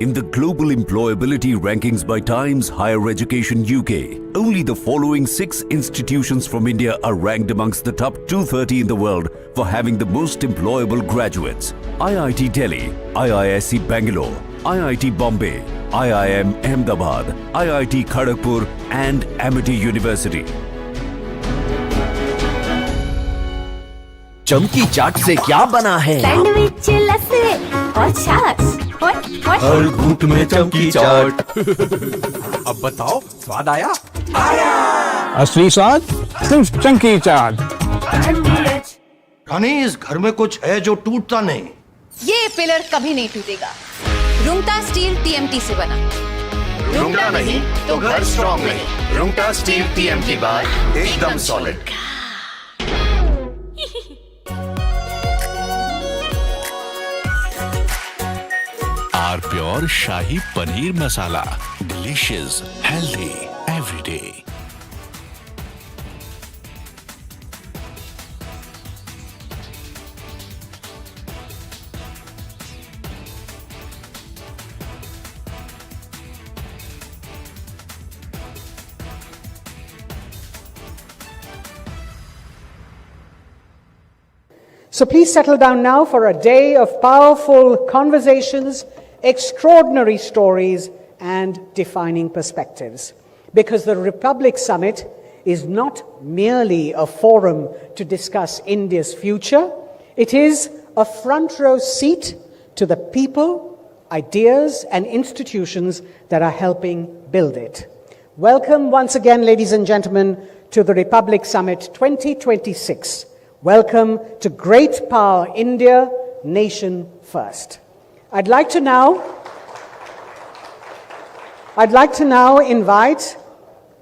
In the global employability rankings by Times Higher Education UK, only the following 6 institutions from India are ranked amongst the top 230 in the world for having the most employable graduates. IIT Delhi, IISc Bangalore, IIT Bombay, IIM Ahmedabad, IIT Kharagpur and Amity University. चमकी चाट से क्या बना है? Sandwich लस्सी और छाछ हर घूंट में चमकी चाट। अब बताओ स्वाद आया? असली स्वाद सिर्फ चमकी चाट। रानी, इस घर में कुछ है जो टूटता नहीं। ये पिलर कभी नहीं टूटेगा। रुंगटा स्टील टीएमटी से बना। रुंगटा नहीं तो घर स्ट्रॉन्ग नहीं। रुंगटा स्टील टीएमटी बार एकदम सॉलिड। आर pure shahi paneer masala, delicious, healthy every day. So please settle down now for a day of powerful conversations, extraordinary stories, and defining perspectives. Because the Republic Summit is not merely a forum to discuss India's future, it is a front row seat to the people, ideas, and institutions that are helping build it. Welcome once again, ladies and gentlemen, to the Republic Summit 2026. Welcome to Great Power India, Nation First. I'd like to now invite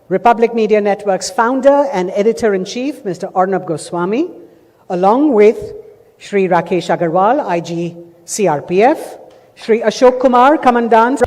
Republic Media Network's founder and editor-in-chief, Mr. Arnab Goswami, along with Shri Rakesh Agarwal, IG CRPF, Shri Ashok Kumar, Commandant.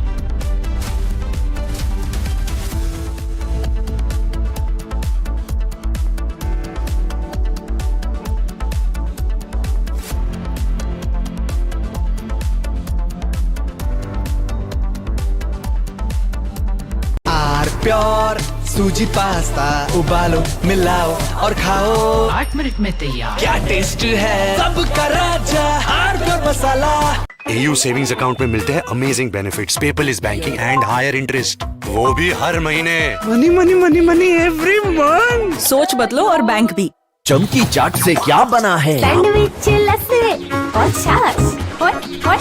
Pure सूजी pasta उबालो मिलाओ और खाओ 8 minute में तैयार। क्या taste है सबका राजा R Pure masala. AU savings account में मिलते हैं amazing benefits, paperless banking and higher interest, वो भी हर महीने। Money money money money every month. सोच बदलो और बैंक भी। चमकी चाट से क्या बना है? सैंडविच लस्सी और छाछ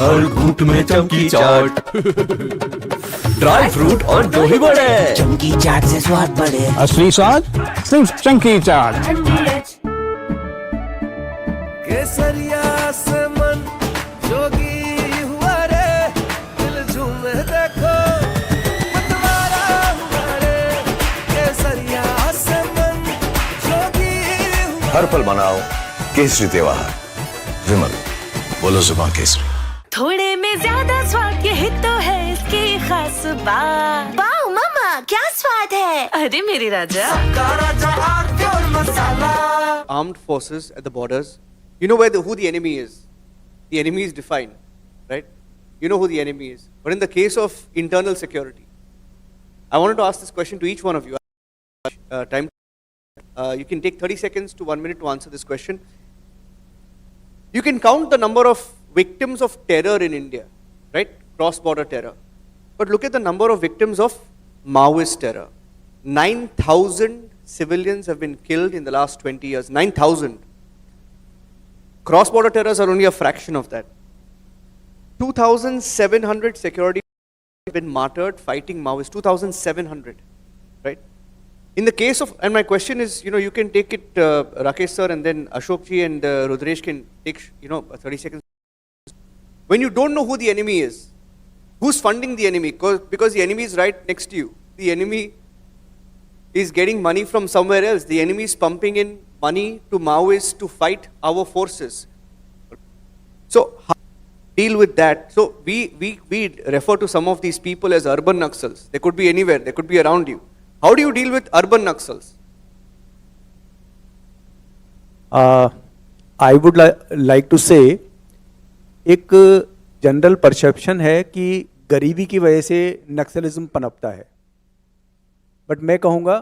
हर घूंट में चमकी चाट। ड्राई फ्रूट और दही बड़े, चमकी चाट से स्वाद बढ़े। असली स्वाद सिर्फ चमकी चाट। केसरिया से मन जोगी हुआ रे, दिल झूमे देखो मतवारा हुआ रे। केसरिया से मन जोगी हुआ। हर पल मनाओ केसरी त्योहार। विमल, बोलो जुबान केसरी। थोड़े में ज्यादा स्वाद, यही तो है इसकी खास बात। वाओ मामा, क्या स्वाद है। अरे मेरे राजा। Armed forces at the borders, you know who the enemy is. The enemy is defined, right? You know who the enemy is. But in the case of internal security, I wanted to ask this question to each one of you. You can take 30 seconds to 1 minute to answer this question. You can count the number of victims of terror in India, right? Cross-border terror. But look at the number of victims of Maoist terror. 9,000 civilians have been killed in the last 20 years. 9,000. Cross-border terrors are only a fraction of that. 2,700 security have been martyred fighting Maoists. 2,700, right? In the case of, and my question is, you can take it, Rakesh sir, and then Ashok ji and Rudresh can take, 30 seconds. When you don't know who the enemy is, who's funding the enemy? Because the enemy is right next to you. The enemy is getting money from somewhere else. The enemy is pumping in money to Maoists to fight our forces. So how do you deal with that? So we refer to some of these people as urban Naxals. They could be anywhere. They could be around you. How do you deal with urban Naxals? I would like to say, एक general perception है कि गरीबी की वजह से नक्सलिज्म पनपता है, but मैं कहूँगा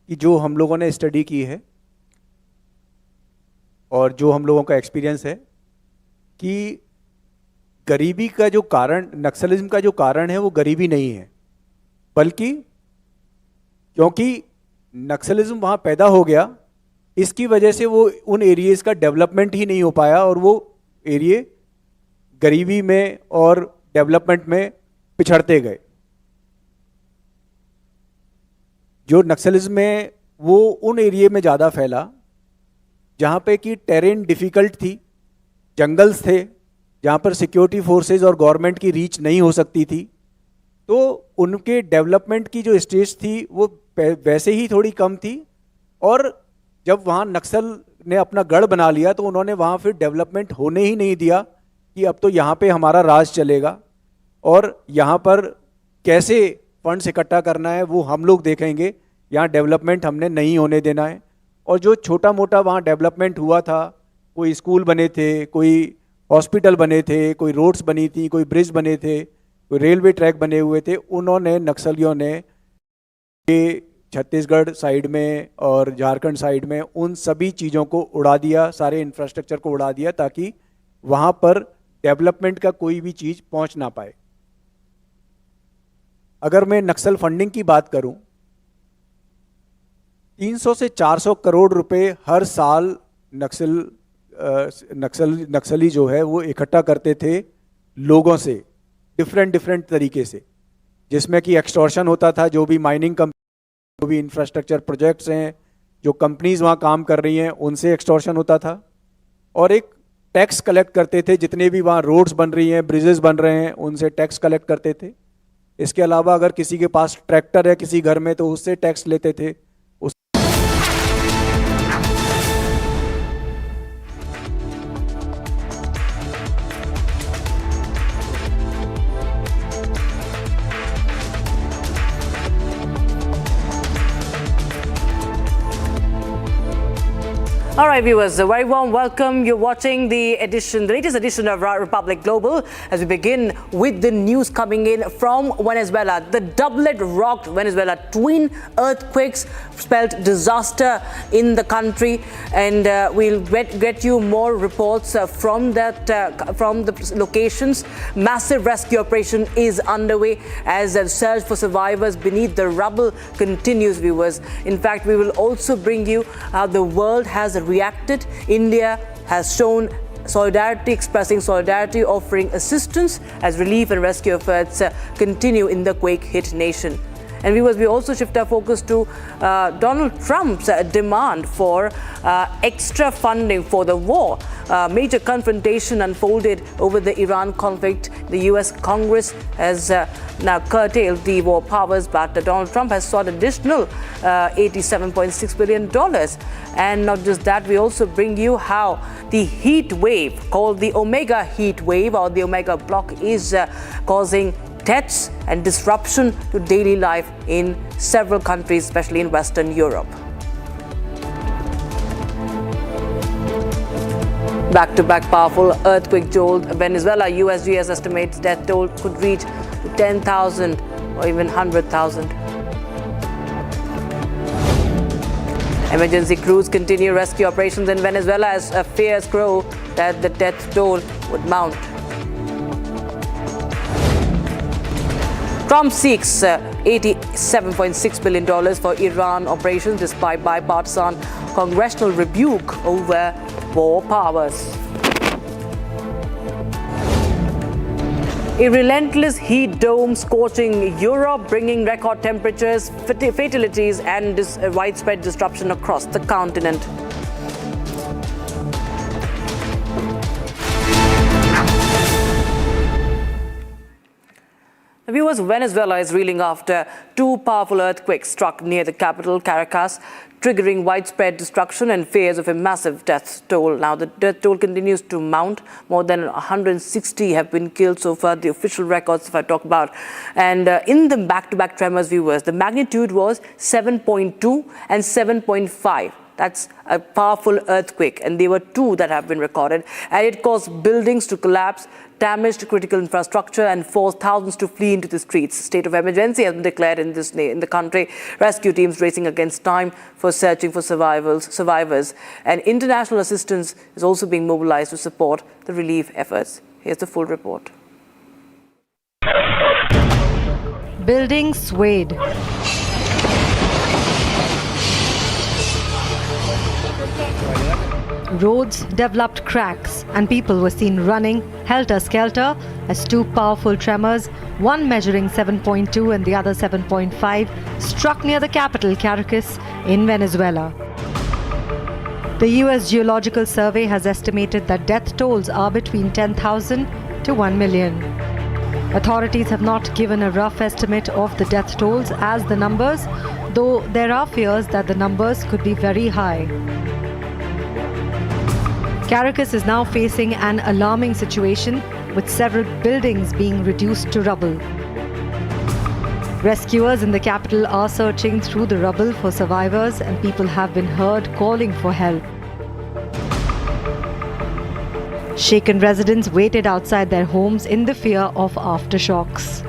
कि जो हम लोगों ने स्टडी की है और जो हम लोगों का एक्सपीरियंस है कि गरीबी का जो कारण, नक्सलिज्म का जो कारण है वो गरीबी नहीं है, बल्कि क्योंकि नक्सलिज्म वहाँ पैदा हो गया, इसकी वजह से वो उन एरियाज़ का डेवलपमेंट ही नहीं हो पाया और वो एरिया गरीबी में और डेवलपमेंट में पिछड़ते गए। जो नक्सलिज्म है वो उन एरिया में ज़्यादा फैला जहाँ पे कि टेरेन डिफ़िकल्ट थी, जंगल्स थे जहाँ पर सिक्योरिटी फोर्सेस और गवर्नमेंट की रीच नहीं हो सकती थी, तो उनके डेवलपमेंट की जो स्टेज थी वो वैसे ही थोड़ी कम थी। और जब वहाँ नक्सल ने अपना गढ़ बना लिया तो उन्होंने वहाँ फिर डेवलपमेंट होने ही नहीं दिया कि अब तो यहाँ पे हमारा राज चलेगा और यहाँ पर कैसे फंड्स इकट्ठा करना है वो हम लोग देखेंगे, यहाँ डेवलपमेंट हमने नहीं होने देना है। और जो छोटा मोटा वहाँ डेवलपमेंट हुआ था, कोई स्कूल बने थे, कोई हॉस्पिटल बने थे, कोई रोड्स बनी थी, कोई ब्रिज बने थे, कोई रेलवे ट्रैक बने हुए थे, उन्होंने नक्सलियों ने ये छत्तीसगढ़ साइड में और झारखंड साइड में उन सभी चीज़ों को उड़ा दिया, सारे इंफ्रास्ट्रक्चर को उड़ा दिया ताकि वहाँ पर डेवलपमेंट का कोई भी चीज़ पहुँच ना पाए। अगर मैं नक्सल फंडिंग की बात करूं, 300 से 400 करोड़ रुपए हर साल नक्सली जो है वो इकट्ठा करते थे लोगों से डिफरेंट तरीके से, जिसमें कि एक्सटॉर्शन होता था, जो भी माइनिंग कंपनी, जो भी इंफ्रास्ट्रक्चर प्रोजेक्ट्स हैं, जो कंपनीज वहाँ काम कर रही हैं उनसे एक्सटॉर्शन होता था, और एक टैक्स कलेक्ट करते थे, जितने भी वहाँ रोड्स बन रही हैं, ब्रिजेस बन रहे हैं, उनसे टैक्स कलेक्ट करते थे। इसके अलावा अगर किसी के पास ट्रैक्टर है किसी घर में तो उससे टैक्स लेते थे। All right, viewers, a very warm welcome. You're watching the latest edition of Republic Global, as we begin with the news coming in from Venezuela. The doublet rocked Venezuela. Twin earthquakes spelled disaster in the country, and we'll get you more reports from the locations. Massive rescue operation is underway as a search for survivors beneath the rubble continues, viewers. In fact, we will also bring you how the world has reacted. India has shown solidarity, expressing solidarity, offering assistance as relief and rescue efforts continue in the quake-hit nation. And viewers, we also shift our focus to Donald Trump's demand for extra funding for the war. Major confrontation unfolded over the Iran conflict. The US Congress has now curtailed the war powers, but Donald Trump has sought additional $87.6 billion. And not just that, we also bring you how the heat wave, called the Omega heat wave or the Omega block, is causing deaths and disruption to daily life in several countries, especially in Western Europe. Back-to-back powerful earthquake jolt Venezuela. USGS estimates death toll could reach 10,000 or even 100,000. Emergency crews continue rescue operations in Venezuela as fears grow that the death toll would mount. Trump seeks $87.6 billion for Iran operations despite bipartisan congressional rebuke over war powers. A relentless heat dome scorching Europe, bringing record temperatures, fatalities and widespread disruption across the continent. Viewers, Venezuela is reeling after two powerful earthquakes struck near the capital, Caracas, triggering widespread destruction and fears of a massive death toll. Now, the death toll continues to mount. More than 160 have been killed so far, the official records, if I talk about. And in the back-to-back tremors, viewers, the magnitude was 7.2 and 7.5. That's a powerful earthquake, and there were two that have been recorded, and it caused buildings to collapse, damaged critical infrastructure and forced thousands to flee into the streets. State of emergency has been declared in the country. Rescue teams racing against time for searching for survivors. And international assistance is also being mobilized to support the relief efforts. Here's the full report. Buildings swayed. Roads developed cracks and people were seen running helter-skelter as two powerful tremors, one measuring 7.2 and the other 7.5, struck near the capital, Caracas, in Venezuela. The US Geological Survey has estimated that death tolls are between 10,000 to 1 million. Authorities have not given a rough estimate of the death tolls as the numbers, though there are fears that the numbers could be very high. Caracas is now facing an alarming situation with several buildings being reduced to rubble. Rescuers in the capital are searching through the rubble for survivors and people have been heard calling for help. Shaken residents waited outside their homes in the fear of aftershocks.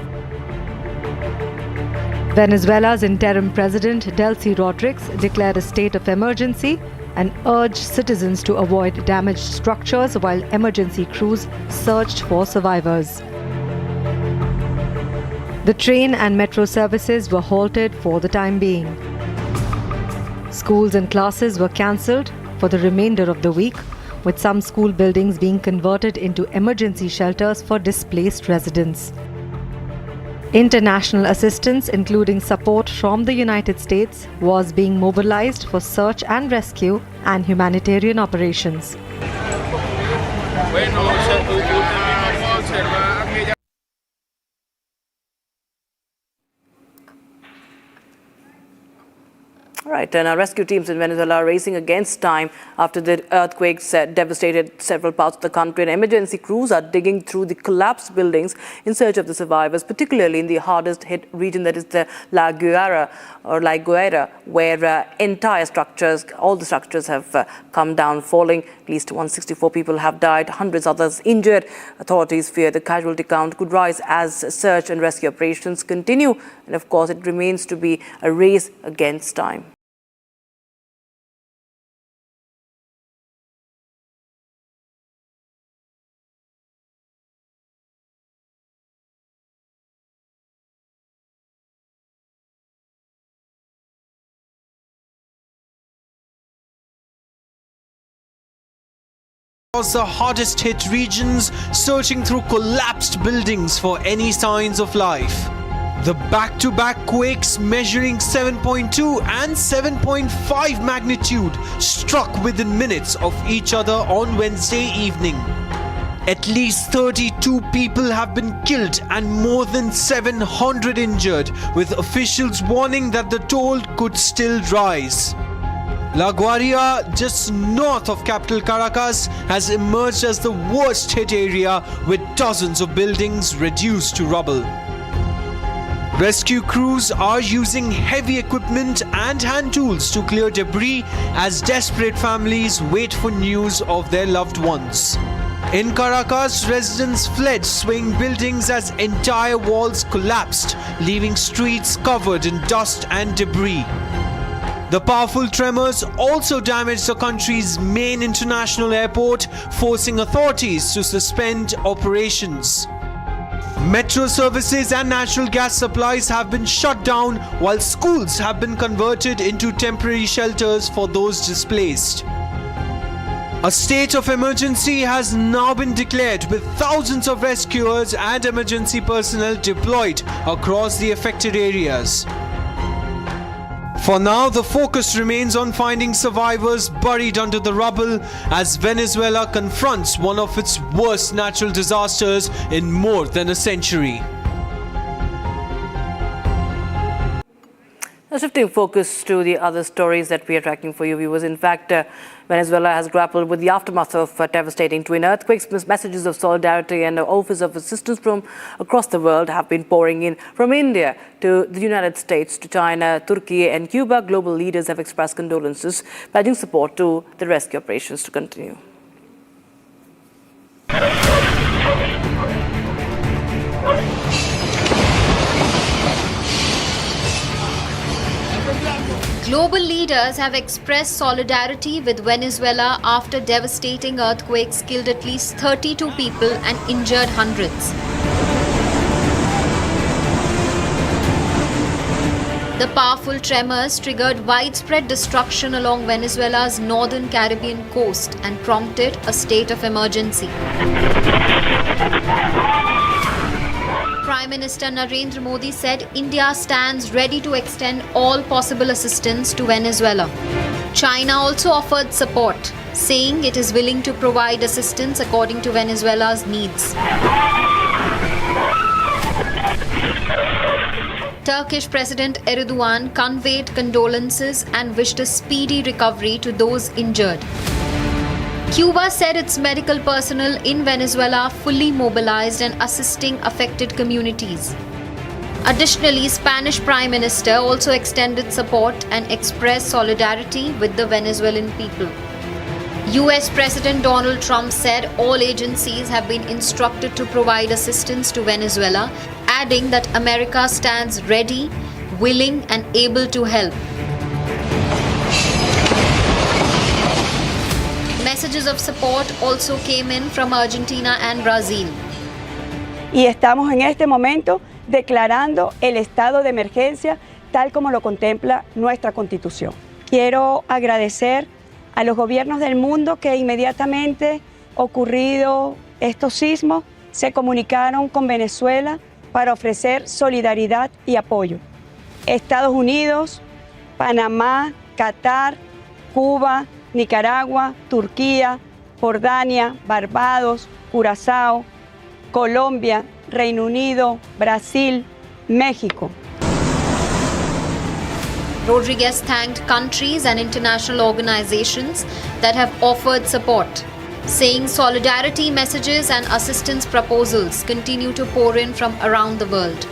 Venezuela's interim president, Delcy Rodriguez, declared a state of emergency and urged citizens to avoid damaged structures while emergency crews searched for survivors. The train and metro services were halted for the time being. Schools and classes were cancelled for the remainder of the week, with some school buildings being converted into emergency shelters for displaced residents. International assistance, including support from the United States, was being mobilized for search and rescue and humanitarian operations. All right, and our rescue teams in Venezuela are racing against time after the earthquakes devastated several parts of the country, and emergency crews are digging through the collapsed buildings in search of the survivors, particularly in the hardest hit region, that is the La Guaira, where entire structures, all the structures have come down, falling. At least 164 people have died, hundreds others injured. Authorities fear the casualty count could rise as search and rescue operations continue. And of course, it remains to be a race against time. The hardest hit regions, searching through collapsed buildings for any signs of life. The back-to-back quakes measuring 7.2 and 7.5 magnitude struck within minutes of each other on Wednesday evening. At least 32 people have been killed and more than 700 injured, with officials warning that the toll could still rise. La Guaira, just north of capital Caracas, has emerged as the worst hit area, with dozens of buildings reduced to rubble. Rescue crews are using heavy equipment and hand tools to clear debris as desperate families wait for news of their loved ones. In Caracas, residents fled swaying buildings as entire walls collapsed, leaving streets covered in dust and debris. The powerful tremors also damaged the country's main international airport, forcing authorities to suspend operations. Metro services and natural gas supplies have been shut down, while schools have been converted into temporary shelters for those displaced. A state of emergency has now been declared, with thousands of rescuers and emergency personnel deployed across the affected areas. For now, the focus remains on finding survivors buried under the rubble as Venezuela confronts one of its worst natural disasters in more than a century. Now, shifting focus to the other stories that we are tracking for you viewers. In fact, Venezuela has grappled with the aftermath of devastating twin earthquakes. Messages of solidarity and offers of assistance from across the world have been pouring in. From India to the United States to China, Turkey and Cuba, global leaders have expressed condolences, pledging support to the rescue operations to continue. Global leaders have expressed solidarity with Venezuela after devastating earthquakes killed at least 32 people and injured hundreds. The powerful tremors triggered widespread destruction along Venezuela's northern Caribbean coast and prompted a state of emergency. Prime Minister Narendra Modi said India stands ready to extend all possible assistance to Venezuela. China also offered support, saying it is willing to provide assistance according to Venezuela's needs. Turkish President Erdogan conveyed condolences and wished a speedy recovery to those injured. Cuba said its medical personnel in Venezuela fully mobilized and assisting affected communities. Additionally, Spanish Prime Minister also extended support and expressed solidarity with the Venezuelan people. US President Donald Trump said all agencies have been instructed to provide assistance to Venezuela, adding that America stands ready, willing and able to help. Messages of support also came in from Argentina and Brazil. Y estamos en este momento declarando el estado de emergencia tal como lo contempla nuestra Constitución. Quiero agradecer a los gobiernos del mundo que inmediatamente ocurrido estos sismos se comunicaron con Venezuela para ofrecer solidaridad y apoyo. Estados Unidos, Panamá, Qatar, Cuba, Nicaragua, Turquía, Jordania, Barbados, Curazao, Colombia, Reino Unido, Brasil, México. Rodriguez thanked countries and international organizations that have offered support, saying solidarity messages and assistance proposals continue to pour in from around the world.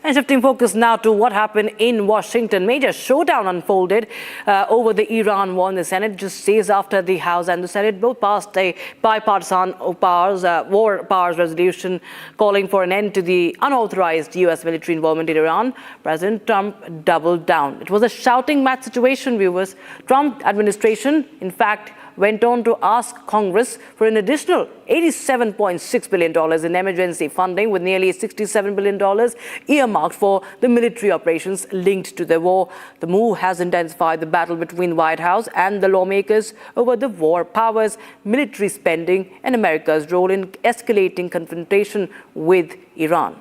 And shifting focus now to what happened in Washington. Major showdown unfolded over the Iran war in the Senate just days after the House and the Senate both passed a bipartisan war powers resolution calling for an end to the unauthorized U.S. military involvement in Iran. President Trump doubled down. It was a shouting match situation, viewers. Trump administration, in fact, went on to ask Congress for an additional $87.6 billion in emergency funding, with nearly $67 billion earmarked for the military operations linked to the war. The move has intensified the battle between the White House and the lawmakers over the war powers, military spending, and America's role in escalating confrontation with Iran.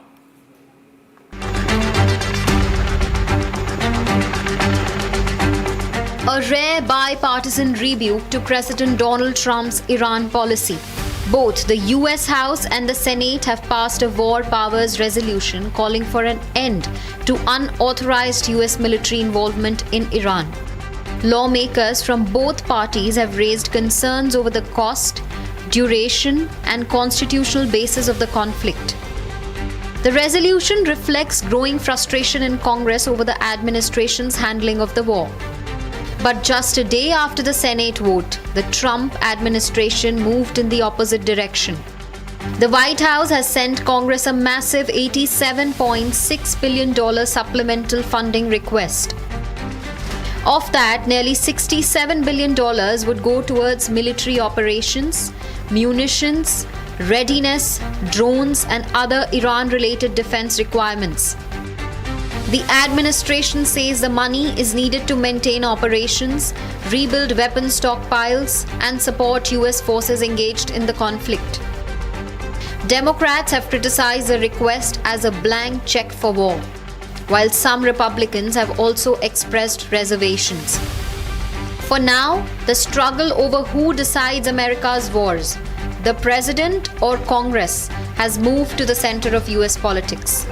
A rare bipartisan rebuke to President Donald Trump's Iran policy. Both the US House and the Senate have passed a war powers resolution calling for an end to unauthorized US military involvement in Iran. Lawmakers from both parties have raised concerns over the cost, duration, and constitutional basis of the conflict. The resolution reflects growing frustration in Congress over the administration's handling of the war. But just a day after the Senate vote, the Trump administration moved in the opposite direction. The White House has sent Congress a massive $87.6 billion supplemental funding request. Of that, nearly $67 billion would go towards military operations, munitions, readiness, drones, and other Iran-related defense requirements. The administration says the money is needed to maintain operations, rebuild weapon stockpiles, and support US forces engaged in the conflict. Democrats have criticized the request as a blank check for war, while some Republicans have also expressed reservations. For now, the struggle over who decides America's wars, the president or Congress, has moved to the center of US politics.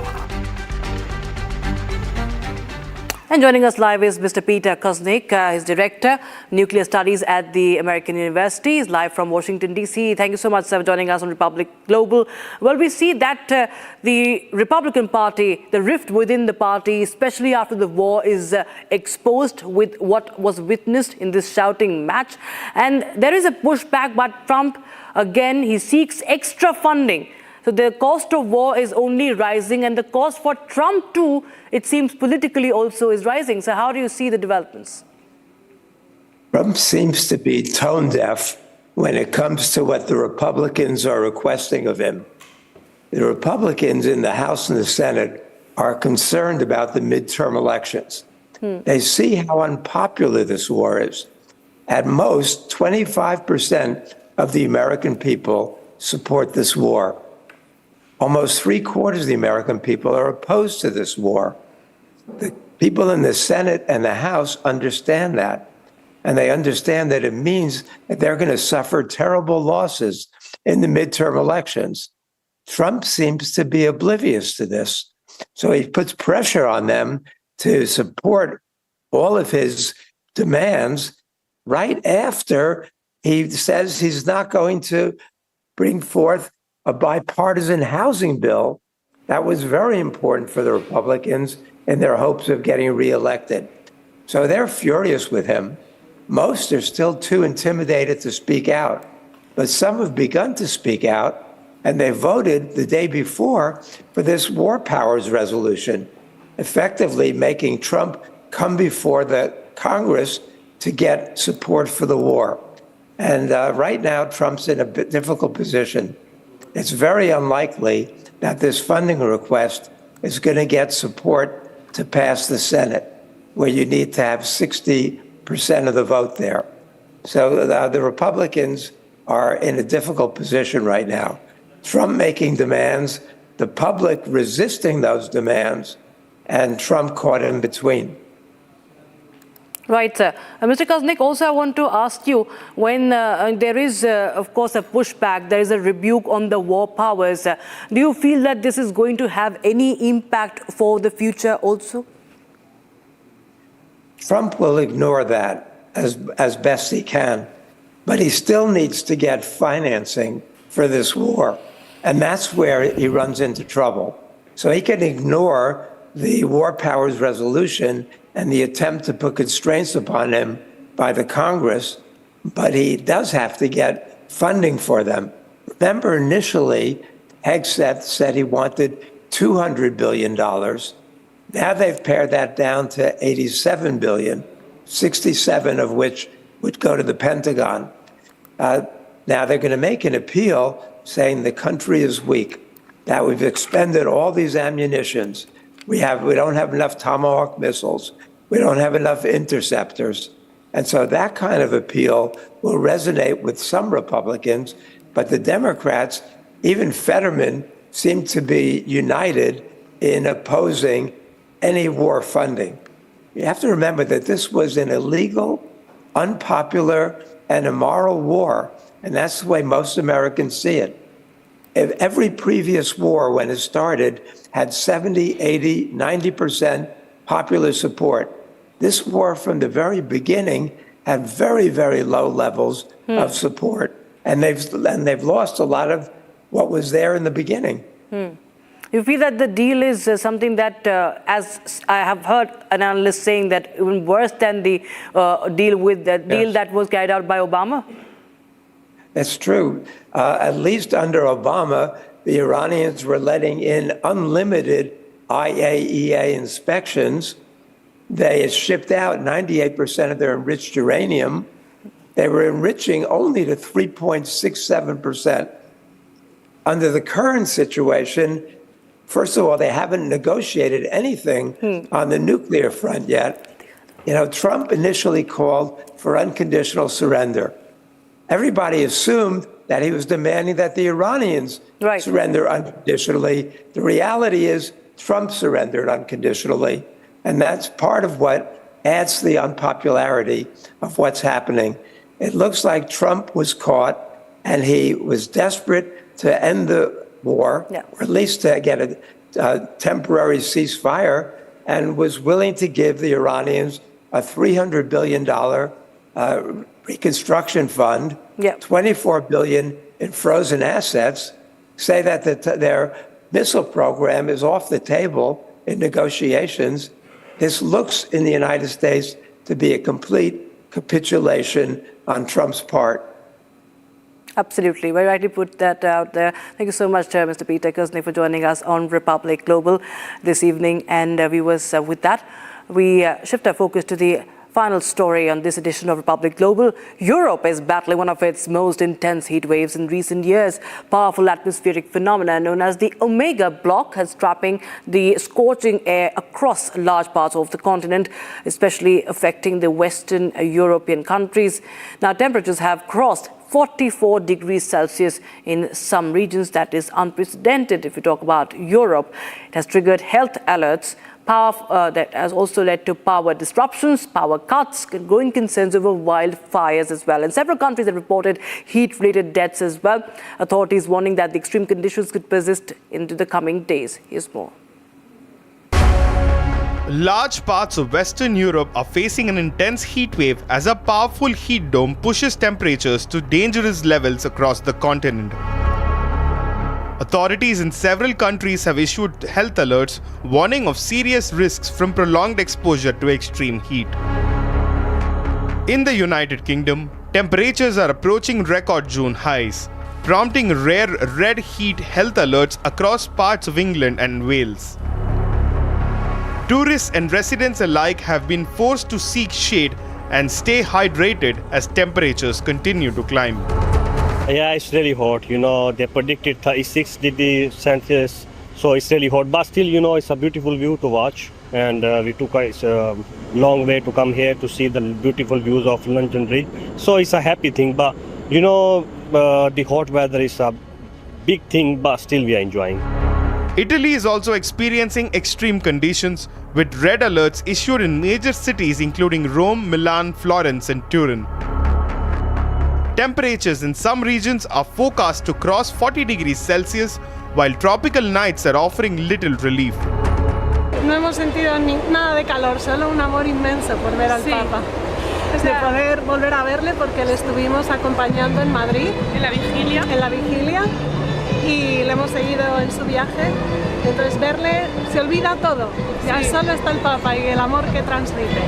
And joining us live is Mr. Peter Kuznick, his director, nuclear studies at the American University. He's live from Washington, D.C. Thank you so much, sir, for joining us on Republic Global. Well, we see that the Republican Party, the rift within the party, especially after the war, is exposed with what was witnessed in this shouting match. And there is a pushback, but Trump, again, he seeks extra funding. So the cost of war is only rising, and the cost for Trump too, it seems politically also is rising. So how do you see the developments? Trump seems to be tone deaf when it comes to what the Republicans are requesting of him. The Republicans in the House and the Senate are concerned about the midterm elections. They see how unpopular this war is. At most, 25% of the American people support this war. Almost 3/4 of the American people are opposed to this war. The people in the Senate and the House understand that. And they understand that it means that they're going to suffer terrible losses in the midterm elections. Trump seems to be oblivious to this. So he puts pressure on them to support all of his demands right after he says he's not going to bring forth a bipartisan housing bill that was very important for the Republicans in their hopes of getting reelected. So they're furious with him. Most are still too intimidated to speak out, but some have begun to speak out, and they voted the day before for this war powers resolution, effectively making Trump come before the Congress to get support for the war. And right now, Trump's in a difficult position. It's very unlikely that this funding request is going to get support to pass the Senate, where you need to have 60% of the vote there. So the Republicans are in a difficult position right now. Trump making demands, the public resisting those demands, and Trump caught in between. Right, sir. Mr. Kuznick, also I want to ask you, when there is, of course, a pushback, there is a rebuke on the war powers, do you feel that this is going to have any impact for the future also? Trump will ignore that as best he can, but he still needs to get financing for this war. And that's where he runs into trouble. So he can ignore the war powers resolution and the attempt to put constraints upon him by the Congress, but he does have to get funding for them. Remember, initially, Hegseth said he wanted $200 billion. Now they've pared that down to $87 billion, 67 of which would go to the Pentagon. Now they're going to make an appeal saying the country is weak, that we've expended all these ammunitions. We don't have enough Tomahawk missiles. We don't have enough interceptors. And so that kind of appeal will resonate with some Republicans, but the Democrats, even Fetterman, seem to be united in opposing any war funding. You have to remember that this was an illegal, unpopular, and immoral war, and that's the way most Americans see it. If every previous war, when it started, had 70, 80, 90% popular support. This war from the very beginning had very, very low levels of support, and they've lost a lot of what was there in the beginning. You feel that the deal is something that, as I have heard an analyst saying, that even worse than the deal that was carried out by Obama? That's true. At least under Obama, the Iranians were letting in unlimited IAEA inspections. They had shipped out 98% of their enriched uranium. They were enriching only to 3.67%. Under the current situation, first of all, they haven't negotiated anything on the nuclear front yet. You know, Trump initially called for unconditional surrender. Everybody assumed that he was demanding that the Iranians surrender unconditionally. The reality is Trump surrendered unconditionally. And that's part of what adds to the unpopularity of what's happening. It looks like Trump was caught and he was desperate to end the war, or at least to get a temporary ceasefire, and was willing to give the Iranians a $300 billion reconstruction fund, $24 billion in frozen assets, say that their missile program is off the table in negotiations. This looks in the United States to be a complete capitulation on Trump's part. Absolutely. Very rightly put that out there. Thank you so much, Mr. Peter Kersney, for joining us on Republic Global this evening. And viewers, with that, we shift our focus to the final story on this edition of Republic Global. Europe is battling one of its most intense heat waves in recent years. Powerful atmospheric phenomena known as the Omega Block is trapping the scorching air across large parts of the continent, especially affecting the Western European countries. Now, temperatures have crossed 44 degrees Celsius in some regions. That is unprecedented if you talk about Europe. It has triggered health alerts. That has also led to power disruptions, power cuts, growing concerns over wildfires as well. And several countries have reported heat-related deaths as well. Authorities warning that the extreme conditions could persist into the coming days. Here's more. Large parts of Western Europe are facing an intense heat wave as a powerful heat dome pushes temperatures to dangerous levels across the continent. Authorities in several countries have issued health alerts warning of serious risks from prolonged exposure to extreme heat. In the United Kingdom, temperatures are approaching record June highs, prompting rare red heat health alerts across parts of England and Wales. Tourists and residents alike have been forced to seek shade and stay hydrated as temperatures continue to climb. Yeah, it's really hot. They predicted 36 degrees Celsius, so it's really hot. But still, it's a beautiful view to watch. And we took a long way to come here to see the beautiful views of London Bridge. So it's a happy thing. But, the hot weather is a big thing, but still we are enjoying. Italy is also experiencing extreme conditions with red alerts issued in major cities including Rome, Milan, Florence and Turin. Temperatures in some regions are forecast to cross 40 degrees Celsius, while tropical nights are offering little relief. No hemos sentido nada de calor, solo un amor inmenso por ver al Papa. De poder volver a verle porque le estuvimos acompañando en Madrid. En la vigilia. Y le hemos seguido en su viaje. Entonces verle se olvida todo. Ya solo está el Papa y el amor che trasmette.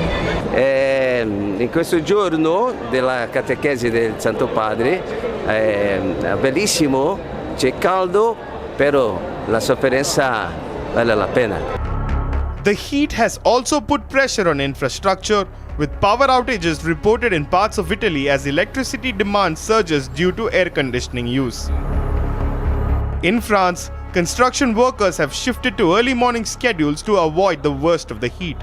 In questo giorno della catechesi del Santo Padre è bellissimo, c'è caldo, però la sofferenza vale la pena. The heat has also put pressure on infrastructure, with power outages reported in parts of Italy as electricity demand surges due to air conditioning use. In France, construction workers have shifted to early morning schedules to avoid the worst of the heat.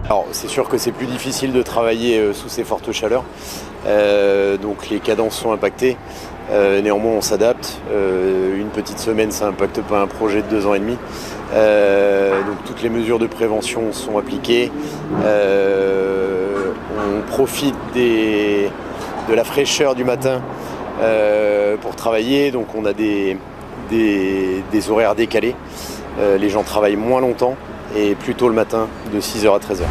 Alors c'est sûr que c'est plus difficile de travailler sous ces fortes chaleurs, donc les cadences sont impactées, néanmoins on s'adapte, une petite semaine ça n'impacte pas un projet de 2 ans et demi, donc toutes les mesures de prévention sont appliquées, on profite de la fraîcheur du matin pour travailler, donc on a des horaires décalés, les gens travaillent moins longtemps et plus tôt le matin de 6h à 13h.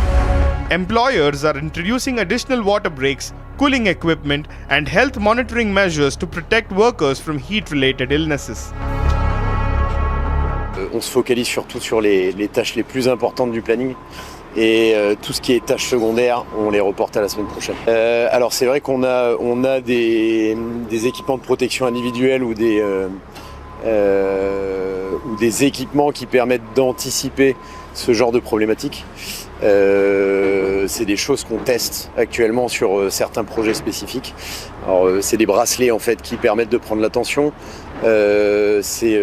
Employers are introducing additional water breaks, cooling equipment and health monitoring measures to protect workers from heat-related illnesses. On se focalise surtout sur les tâches les plus importantes du planning et tout ce qui est tâches secondaires, on les reporte à la semaine prochaine. Alors c'est vrai qu'on a des équipements de protection individuelle ou des équipements qui permettent d'anticiper ce genre de problématiques. C'est des choses qu'on teste actuellement sur certains projets spécifiques. Alors, c'est des bracelets en fait qui permettent de prendre la tension. C'est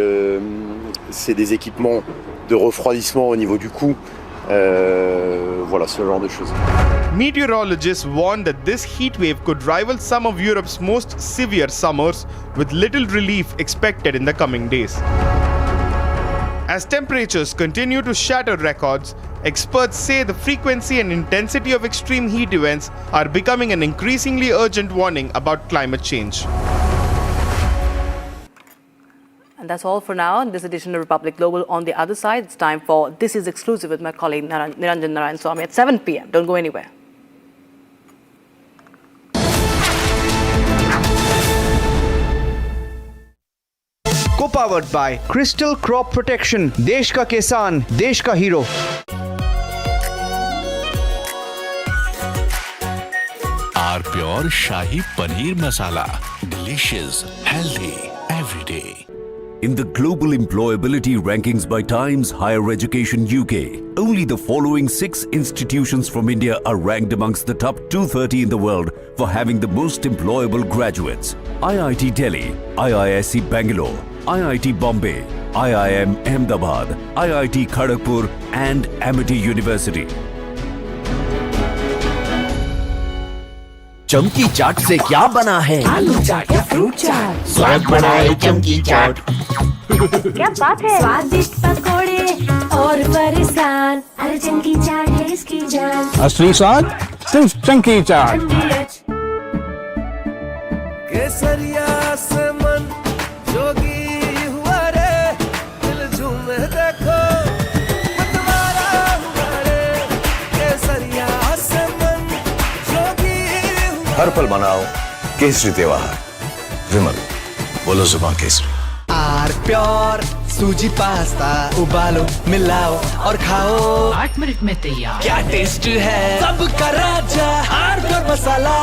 des équipements de refroidissement au niveau du cou. Voilà, ce genre de choses. Meteorologists warn that this heat wave could rival some of Europe's most severe summers, with little relief expected in the coming days. As temperatures continue to shatter records, experts say the frequency and intensity of extreme heat events are becoming an increasingly urgent warning about climate change. And that's all for now in this edition of Republic Global. On the other side, it's time for This Is Exclusive with my colleague Niranjan Narayan Swamy at 7 p.m. Don't go anywhere. Co-powered by Crystal Crop Protection, देश का किसान, देश का hero. Our pure pure shahi paneer masala, delicious, healthy everyday. In the global employability rankings by Times Higher Education UK, only the following 6 institutions from India are ranked amongst the top 230 in the world for having the most employable graduates. IIT Delhi, IISc Bangalore, IIT Bombay, IIM Ahmedabad, IIT Kharagpur and Amity University. चमकी चाट से क्या बना है? आलू चाट या fruit चाट, स्वाद बनाए चमकी चाट. क्या बात है? स्वादिष्ट पकोड़े और परेशान, अरे चमकी चाट है इसकी जान. असली स्वाद सिर्फ चंकी चाट. केसरिया से मन जोगी हुआ रे, दिल झूमे देखो मतवारा हुआ रे. केसरिया से मन जोगी हर पल मनाओ केसरी त्योहार. विमल, बोलो जुबान केसरी. आर प्योर सूजी पास्ता उबालो मिलाओ और खाओ, 8 मिनट में तैयार. क्या टेस्ट है सबका राजा R Pure masala.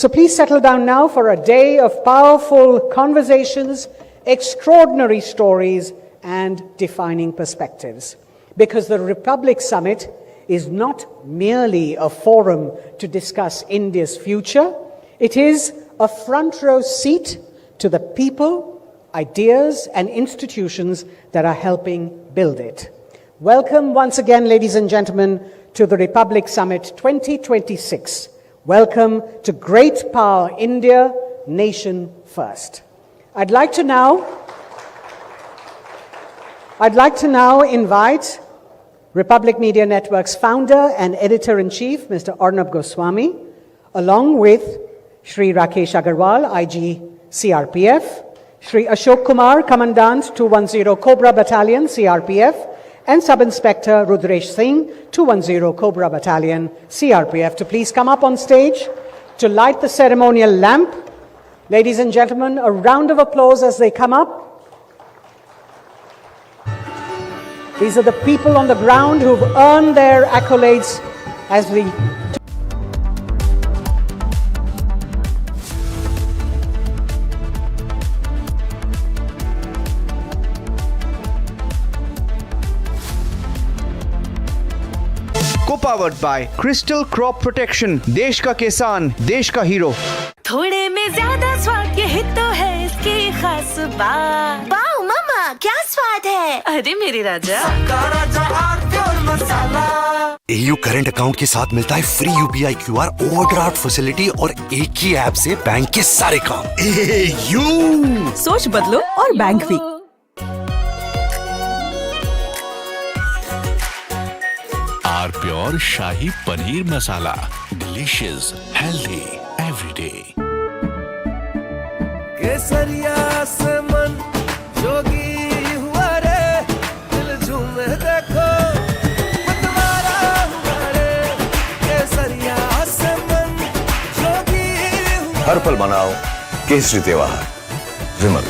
So please settle down now for a day of powerful conversations, extraordinary stories, and defining perspectives. Because the Republic Summit is not merely a forum to discuss India's future, it is a front row seat to the people, ideas, and institutions that are helping build it. Welcome once again, ladies and gentlemen, to the Republic Summit 2026. Welcome to great power India, nation first. I'd like to now invite Republic Media Network's founder and editor-in-chief, Mr. Arnab Goswami, along with Shri Rakesh Agarwal, IG CRPF, Shri Ashok Kumar, Commandant 210 Cobra Battalion, CRPF, and Sub-Inspector Rudresh Singh, 210 Cobra Battalion, CRPF, to please come up on stage to light the ceremonial lamp. Ladies and gentlemen, a round of applause as they come up. These are the people on the ground who've earned their accolades as we... Co-powered by Crystal Crop Protection. देश का किसान, देश का hero. थोड़े में ज्यादा स्वाद, यही तो है इसकी खास बात. वाओ मामा, क्या स्वाद है? अरे मेरे राजा. AU करंट अकाउंट के साथ मिलता है free UPI QR overdraft facility और एक ही ऐप से बैंक के सारे काम. AU सोच बदलो और बैंक भी. R pure shahi paneer masala, delicious, healthy everyday. केसरिया से मन जोगी हुआ रे, दिल झूमे देखो मतवारा हुआ रे. केसरिया से मन जोगी हुआ. हर पल मनाओ केसरी त्योहार. विमल,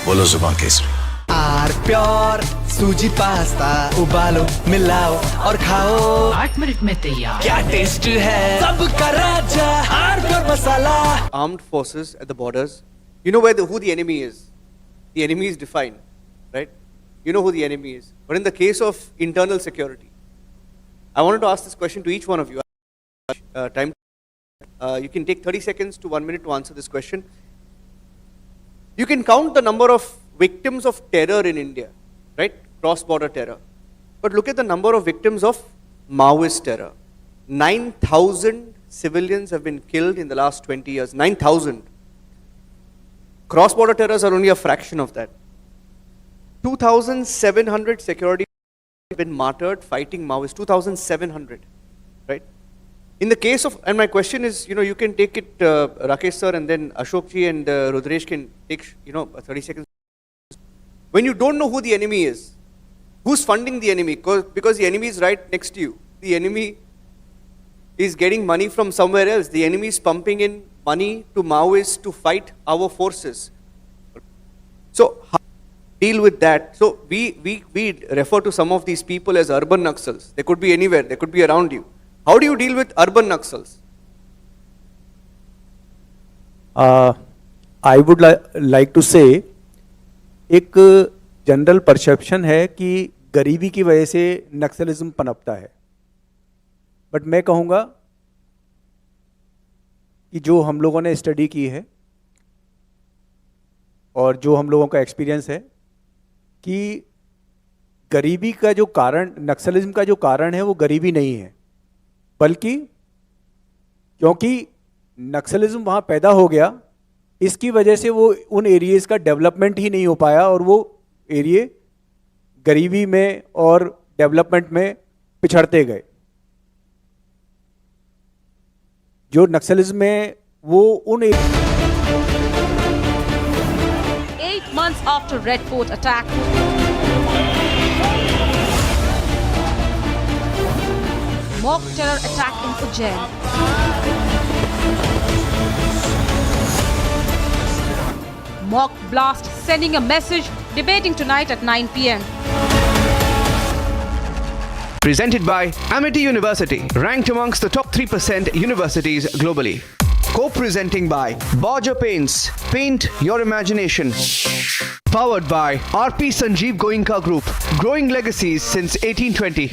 बोलो जुबान केसरी. आर प्योर सूजी पास्ता उबालो मिलाओ और खाओ, 8 मिनट में तैयार. क्या टेस्ट है सबका राजा R Pure masala. Armed forces at the borders, you know who the enemy is. The enemy is defined, right? You know who the enemy is. But in the case of internal security, I wanted to ask this question to each one of you. You can take 30 seconds to 1 minute to answer this question. You can count the number of victims of terror in India, right? Cross-border terror. But look at the number of victims of Maoist terror. 9,000 civilians have been killed in the last 20 years. 9,000. Cross-border terrors are only a fraction of that. 2,700 security have been martyred fighting Maoists. 2,700, right? In the case of, and my question is, you can take it, Rakesh sir, and then Ashok ji and Rudresh can take, 30 seconds. When you don't know who the enemy is, Who's funding the enemy? Because the enemy is right next to you. The enemy is getting money from somewhere else. The enemy is pumping in money to Maoists to fight our forces. So how do we deal with that? So we refer to some of these people as urban Naxals. They could be anywhere. They could be around you. How do you deal with urban Naxals? I would like to say, एक general perception है कि गरीबी की वजह से नक्सलिज्म पनपता है, but मैं कहूँगा कि जो हम लोगों ने स्टडी की है और जो हम लोगों का एक्सपीरियंस है कि गरीबी का जो कारण, नक्सलिज्म का जो कारण है वो गरीबी नहीं है, बल्कि क्योंकि नक्सलिज्म वहाँ पैदा हो गया, इसकी वजह से वो उन एरियाज़ का डेवलपमेंट ही नहीं हो पाया और वो एरिया गरीबी में और डेवलपमेंट में पिछड़ते गए। जो नक्सलिज्म में वो उन 8 months after Red Fort attack, mock terror attack in Ujjain. Mock blast sending a message, debating tonight at 9 p.m. Presented by Amity University, ranked amongst the top 3% universities globally. Co-presenting by Bhagwant Paints, paint your imagination. Powered by RP Sanjeev Goenka Group, growing legacies since 1820.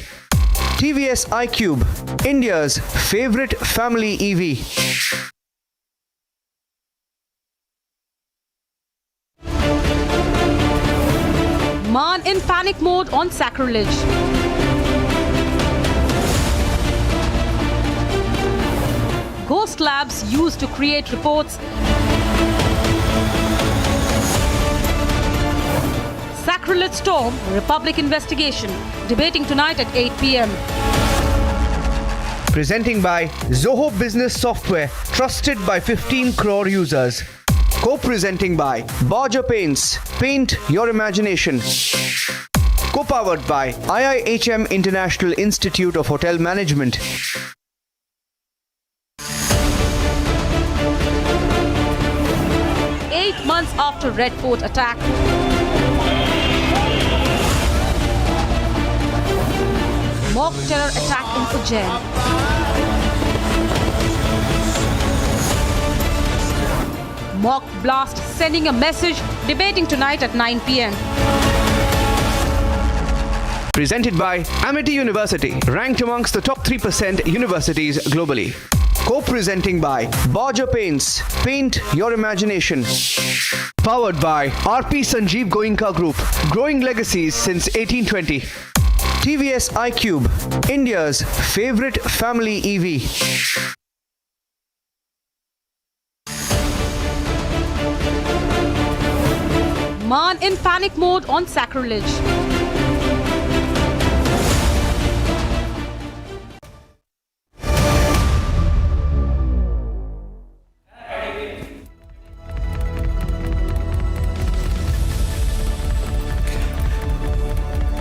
TVS iQube, India's favorite family EV. Mann in panic mode on sacrilege. Ghost labs used to create reports. Sacrilege storm, Republic investigation. Debating tonight at 8 p.m. Presenting by Zoho Business Software, trusted by 15 crore users. Co-presenting by Bhagwant Paints, paint your imagination. Co-powered by IIHM International Institute of Hotel Management. Months after Red Fort attack, mock terror attack in Ujjain. Mock blast sending a message, debating tonight at 9 p.m. Presented by Amity University, ranked amongst the top 3% universities globally. Co-presenting by Bhagwant Paints, paint your imagination. Powered by RP Sanjeev Goenka Group, growing legacies since 1820. TVS iQube, India's favorite family EV. Mann in panic mode on sacrilege.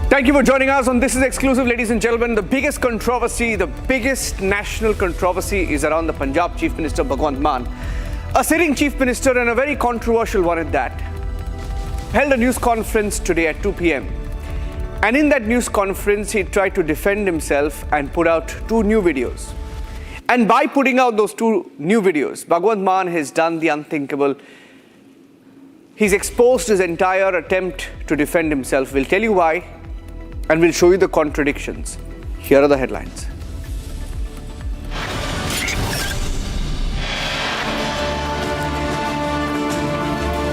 Thank you for joining us on This Is Exclusive, ladies and gentlemen. The biggest controversy, the biggest national controversy is around the Punjab Chief Minister Bhagwant Mann, a sitting Chief Minister and a very controversial one at that. Held a news conference today at 2 p.m. And in that news conference, he tried to defend himself and put out 2 new videos. And by putting out those 2 new videos, Bhagwant Mann has done the unthinkable. He's exposed his entire attempt to defend himself. We'll tell you why. And we'll show you the contradictions. Here are the headlines.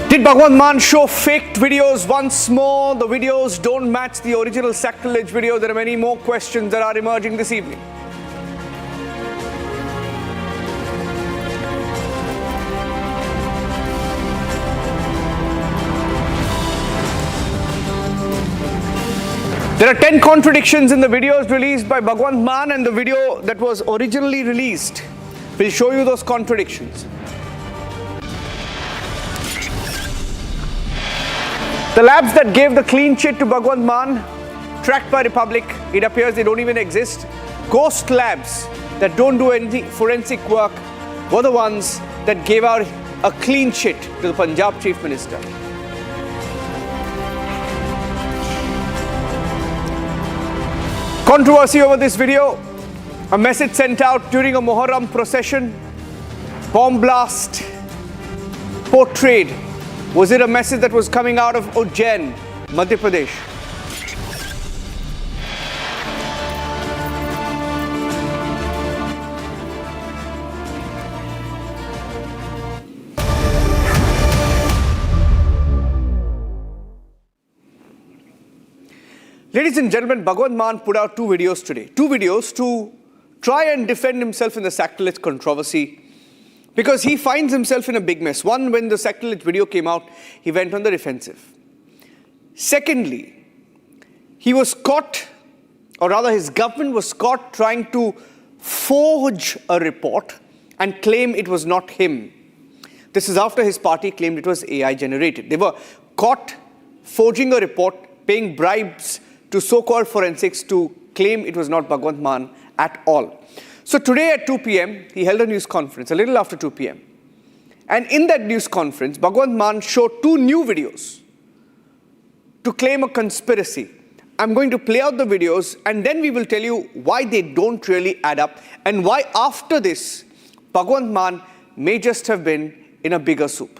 Did Bhagwant Mann show faked videos once more? The videos don't match the original sacrilege video. There are many more questions that are emerging this evening. There are 10 contradictions in the videos released by Bhagwant Mann and the video that was originally released. We'll show you those contradictions. The labs that gave the clean chit to Bhagwant Mann tracked by Republic. It appears they don't even exist. Ghost labs that don't do any forensic work were the ones that gave out a clean chit to the Punjab Chief Minister. Controversy over this video. A message sent out during a Muharram procession. Bomb blast portrayed. Was it a message that was coming out of Ujjain, Madhya Pradesh? Ladies and gentlemen, Bhagwant Mann put out two videos today. Two videos to try and defend himself in the sacrilege controversy, because he finds himself in a big mess. One, when the sacrilege video came out, he went on the defensive. Secondly, he was caught, or rather his government was caught trying to forge a report and claim it was not him. This is after his party claimed it was AI generated. They were caught forging a report, paying bribes to so-called forensics to claim it was not Bhagwant Mann at all. So today at 2 p.m., he held a news conference, a little after 2 p.m. And in that news conference, Bhagwant Mann showed two new videos to claim a conspiracy. I'm going to play out the videos, and then we will tell you why they don't really add up, and why after this, Bhagwant Mann may just have been in a bigger soup.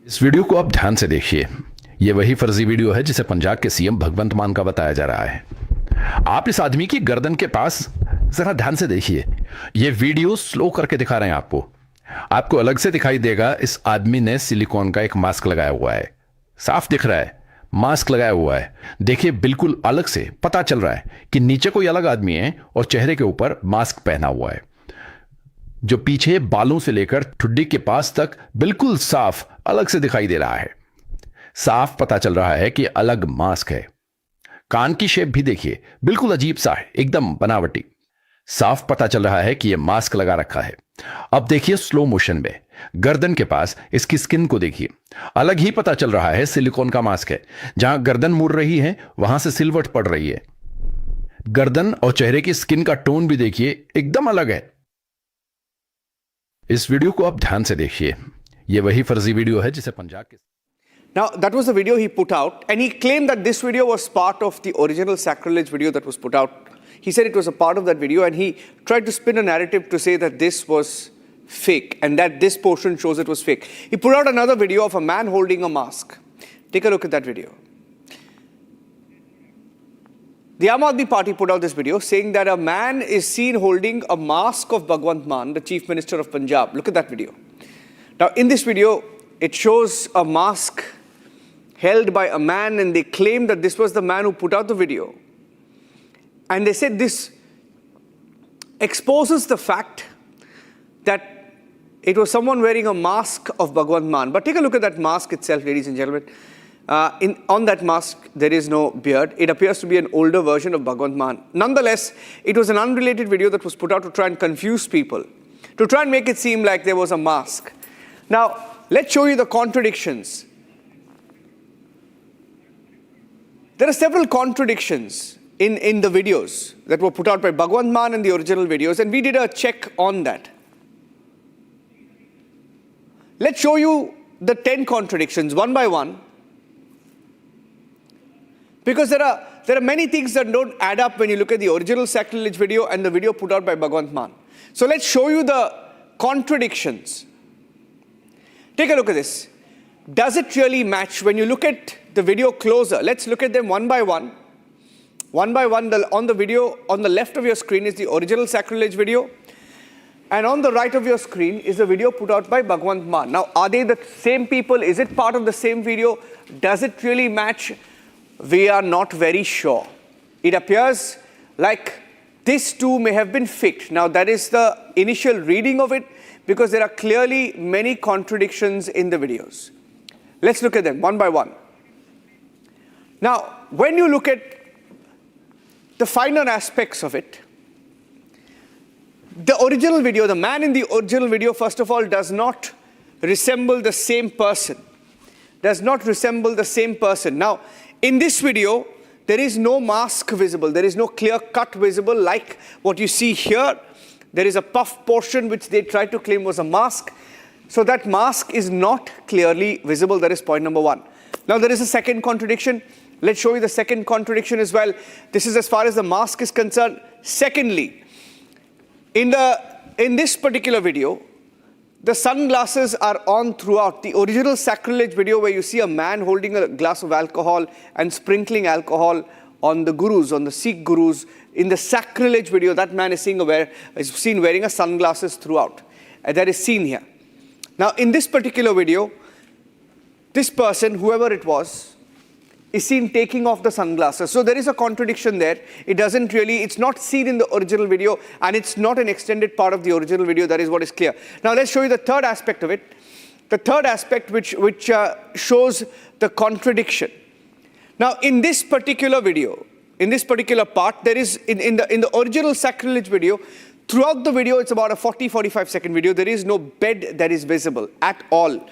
इस video को आप ध्यान से देखिए। ये वही फर्जी video है जिसे पंजाब के सीएम भगवंत मान का बताया जा रहा है। आप इस आदमी की गर्दन के पास जरा ध्यान से देखिए। ये वीडियो स्लो करके दिखा रहे हैं आपको। आपको अलग से दिखाई देगा, इस आदमी ने सिलिकॉन का एक मास्क लगाया हुआ है। साफ दिख रहा है, मास्क लगाया हुआ है। देखिए, बिल्कुल अलग से पता चल रहा है कि नीचे कोई अलग आदमी है और चेहरे के ऊपर मास्क पहना हुआ है। जो पीछे बालों से लेकर ठुड्डी के पास तक बिल्कुल साफ अलग से दिखाई दे रहा है। साफ पता चल रहा है कि अलग मास्क है। कान की शेप भी देखिए, बिल्कुल अजीब सा है, एकदम बनावटी। साफ पता चल रहा है कि यह मास्क लगा रखा है। अब देखिए स्लो मोशन में गर्दन के पास इसकी स्किन को देखिए, अलग ही पता चल रहा है सिलिकॉन का मास्क है। जहां गर्दन मुड़ रही है वहां से सिलवट पड़ रही है। गर्दन और चेहरे की स्किन का टोन भी देखिए, एकदम अलग है। इस वीडियो को आप ध्यान से देखिए। यह वही फर्जी वीडियो है जिसे पंजाब के Now, that was the video he put out, and he claimed that this video was part of the original sacrilege video that was put out. He said it was a part of that video, and he tried to spin a narrative to say that this was fake, and that this portion shows it was fake. He put out another video of a man holding a mask. Take a look at that video. The Aam Aadmi Party put out this video saying that a man is seen holding a mask of Bhagwant Mann, the Chief Minister of Punjab. Look at that video. Now, in this video, it shows a mask held by a man, and they claim that this was the man who put out the video. And they said this exposes the fact that it was someone wearing a mask of Bhagwant Mann. But take a look at that mask itself, ladies and gentlemen. On that mask, there is no beard. It appears to be an older version of Bhagwant Mann. Nonetheless, it was an unrelated video that was put out to try and confuse people, to try and make it seem like there was a mask. Now, let's show you the contradictions. There are several contradictions in the videos that were put out by Bhagwant Mann in the original videos, and we did a check on that. Let's show you the 10 contradictions one by one, because there are many things that don't add up when you look at the original sacrilege video and the video put out by Bhagwant Mann. So let's show you the contradictions. Take a look at this. Does it really match? When you look at the video closer, let's look at them one by one. One by one, on the video, on the left of your screen is the original sacrilege video. And on the right of your screen is the video put out by Bhagwant Mann. Now, are they the same people? Is it part of the same video? Does it really match? We are not very sure. It appears like this too may have been faked. Now, that is the initial reading of it, because there are clearly many contradictions in the videos. Let's look at them one by one. Now, when you look at the finer aspects of it, the original video, the man in the original video, first of all, does not resemble the same person. does not resemble the same person. Now, in this video, there is no mask visible. There is no clear cut visible like what you see here. There is a puff portion which they tried to claim was a mask. So that mask is not clearly visible. That is point number one. Now, there is a second contradiction. Let's show you the second contradiction as well. This is as far as the mask is concerned. Secondly, in this particular video, the sunglasses are on throughout. The original sacrilege video where you see a man holding a glass of alcohol and sprinkling alcohol on the gurus, on the Sikh gurus, in the sacrilege video, that man is seen wearing a sunglasses throughout. That is seen here. Now, in this particular video, this person, whoever it was, is seen taking off the sunglasses. So there is a contradiction there. It's not seen in the original video, and it's not an extended part of the original video. That is what is clear. Now let's show you the third aspect of it. The third aspect which shows the contradiction. Now in this particular video, in this particular part, there is, in the original sacrilege video, throughout the video, it's about a 40-45 second video. There is no bed that is visible at all.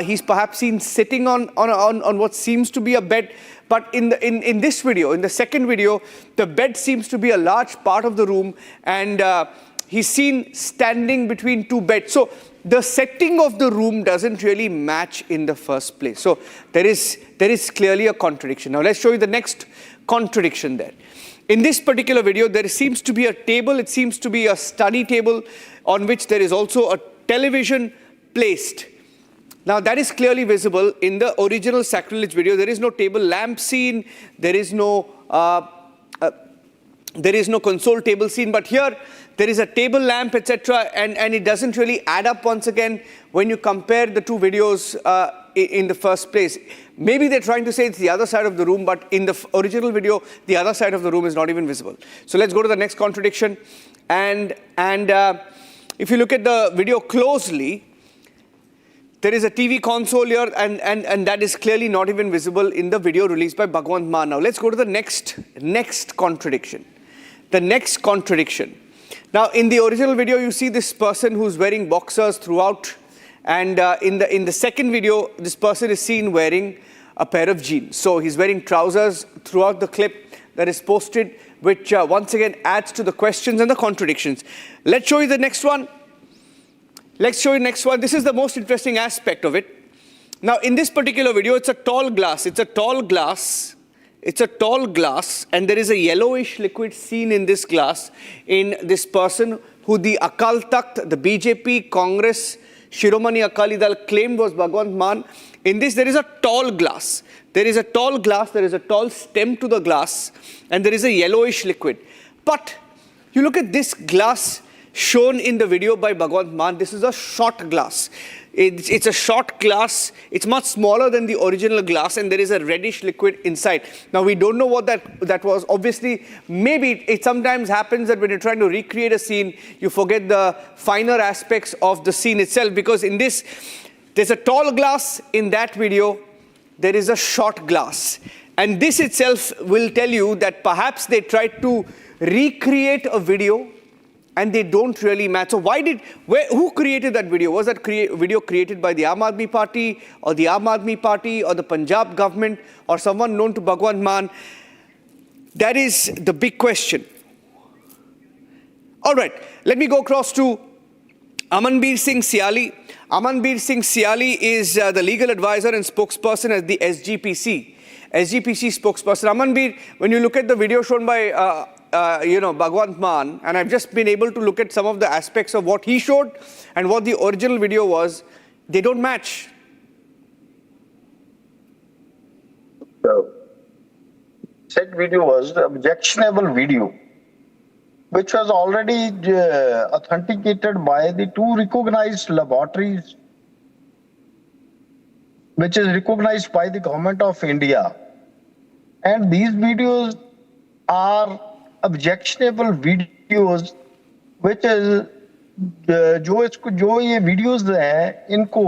He's perhaps seen sitting on what seems to be a bed. But in this video, in the second video, the bed seems to be a large part of the room, and he's seen standing between two beds. So the setting of the room doesn't really match in the first place. So there is clearly a contradiction. Now let's show you the next contradiction there. In this particular video, there seems to be a table. It seems to be a study table on which there is also a television placed. Now that is clearly visible in the original sacrilege video. There is no table lamp seen. There is no console table seen. But here there is a table lamp, etc. And it doesn't really add up once again when you compare the two videos in the first place. Maybe they're trying to say it's the other side of the room, but in the original video, the other side of the room is not even visible. So let's go to the next contradiction. And if you look at the video closely, there is a TV console here, and that is clearly not even visible in the video released by Bhagwant Mann. Now let's go to the next contradiction. The next contradiction. Now in the original video, you see this person who's wearing boxers throughout, and in the second video, this person is seen wearing a pair of jeans. So he's wearing trousers throughout the clip that is posted, which once again adds to the questions and the contradictions. Let's show you the next one. Let's show you next one. This is the most interesting aspect of it. Now, in this particular video, it's a tall glass. It's a tall glass. It's a tall glass, and there is a yellowish liquid seen in this glass in this person who the Akal Takht, the BJP, Congress, Shiromani Akali Dal claimed was Bhagwant Mann. In this, there is a tall glass. There is a tall glass. There is a tall stem to the glass, and there is a yellowish liquid. But you look at this glass shown in the video by Bhagwant Mann. This is a short glass. It's a short glass. It's much smaller than the original glass, and there is a reddish liquid inside. Now, we don't know what that was. Obviously, maybe it sometimes happens that when you're trying to recreate a scene, you forget the finer aspects of the scene itself, because in this, there's a tall glass. In that video, there is a short glass. And this itself will tell you that perhaps they tried to recreate a video and they don't really match. So who created that video? Was that video created by the Aam Aadmi Party, or the Aam Aadmi Party, or the Punjab government, or someone known to Bhagwant Mann? That is the big question. All right, let me go across to Amanbir Singh Siali. Amanbir Singh Siali is the legal advisor and spokesperson at the SGPC spokesperson. Amanbir, when you look at the video shown by Bhagwant Mann, and I've just been able to look at some of the aspects of what he showed and what the original video was, they don't match. The said video was the objectionable video, which was already authenticated by the two recognized laboratories, which is recognized by the government of India. And these videos are objectionable videos, which is जो ये videos हैं, इनको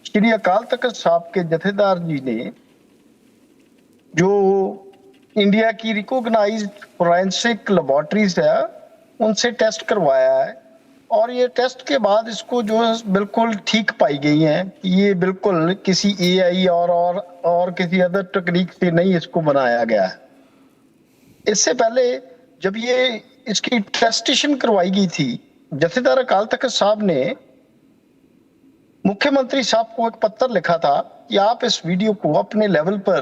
श्री अकाल तख्त साहब के जथेदार जी ने जो India की recognised forensic laboratories है उनसे टेस्ट करवाया है, और ये टेस्ट के बाद इसको जो बिल्कुल ठीक पाई गई है कि ये बिल्कुल किसी एआई और किसी अदर टेक्निक से नहीं इसको बनाया गया है। इससे पहले जब ये इसकी टेस्टेशन करवाई गई थी, जथेदार अकाल तख्त साहब ने मुख्यमंत्री साहब को एक पत्र लिखा था कि आप इस वीडियो को अपने लेवल पर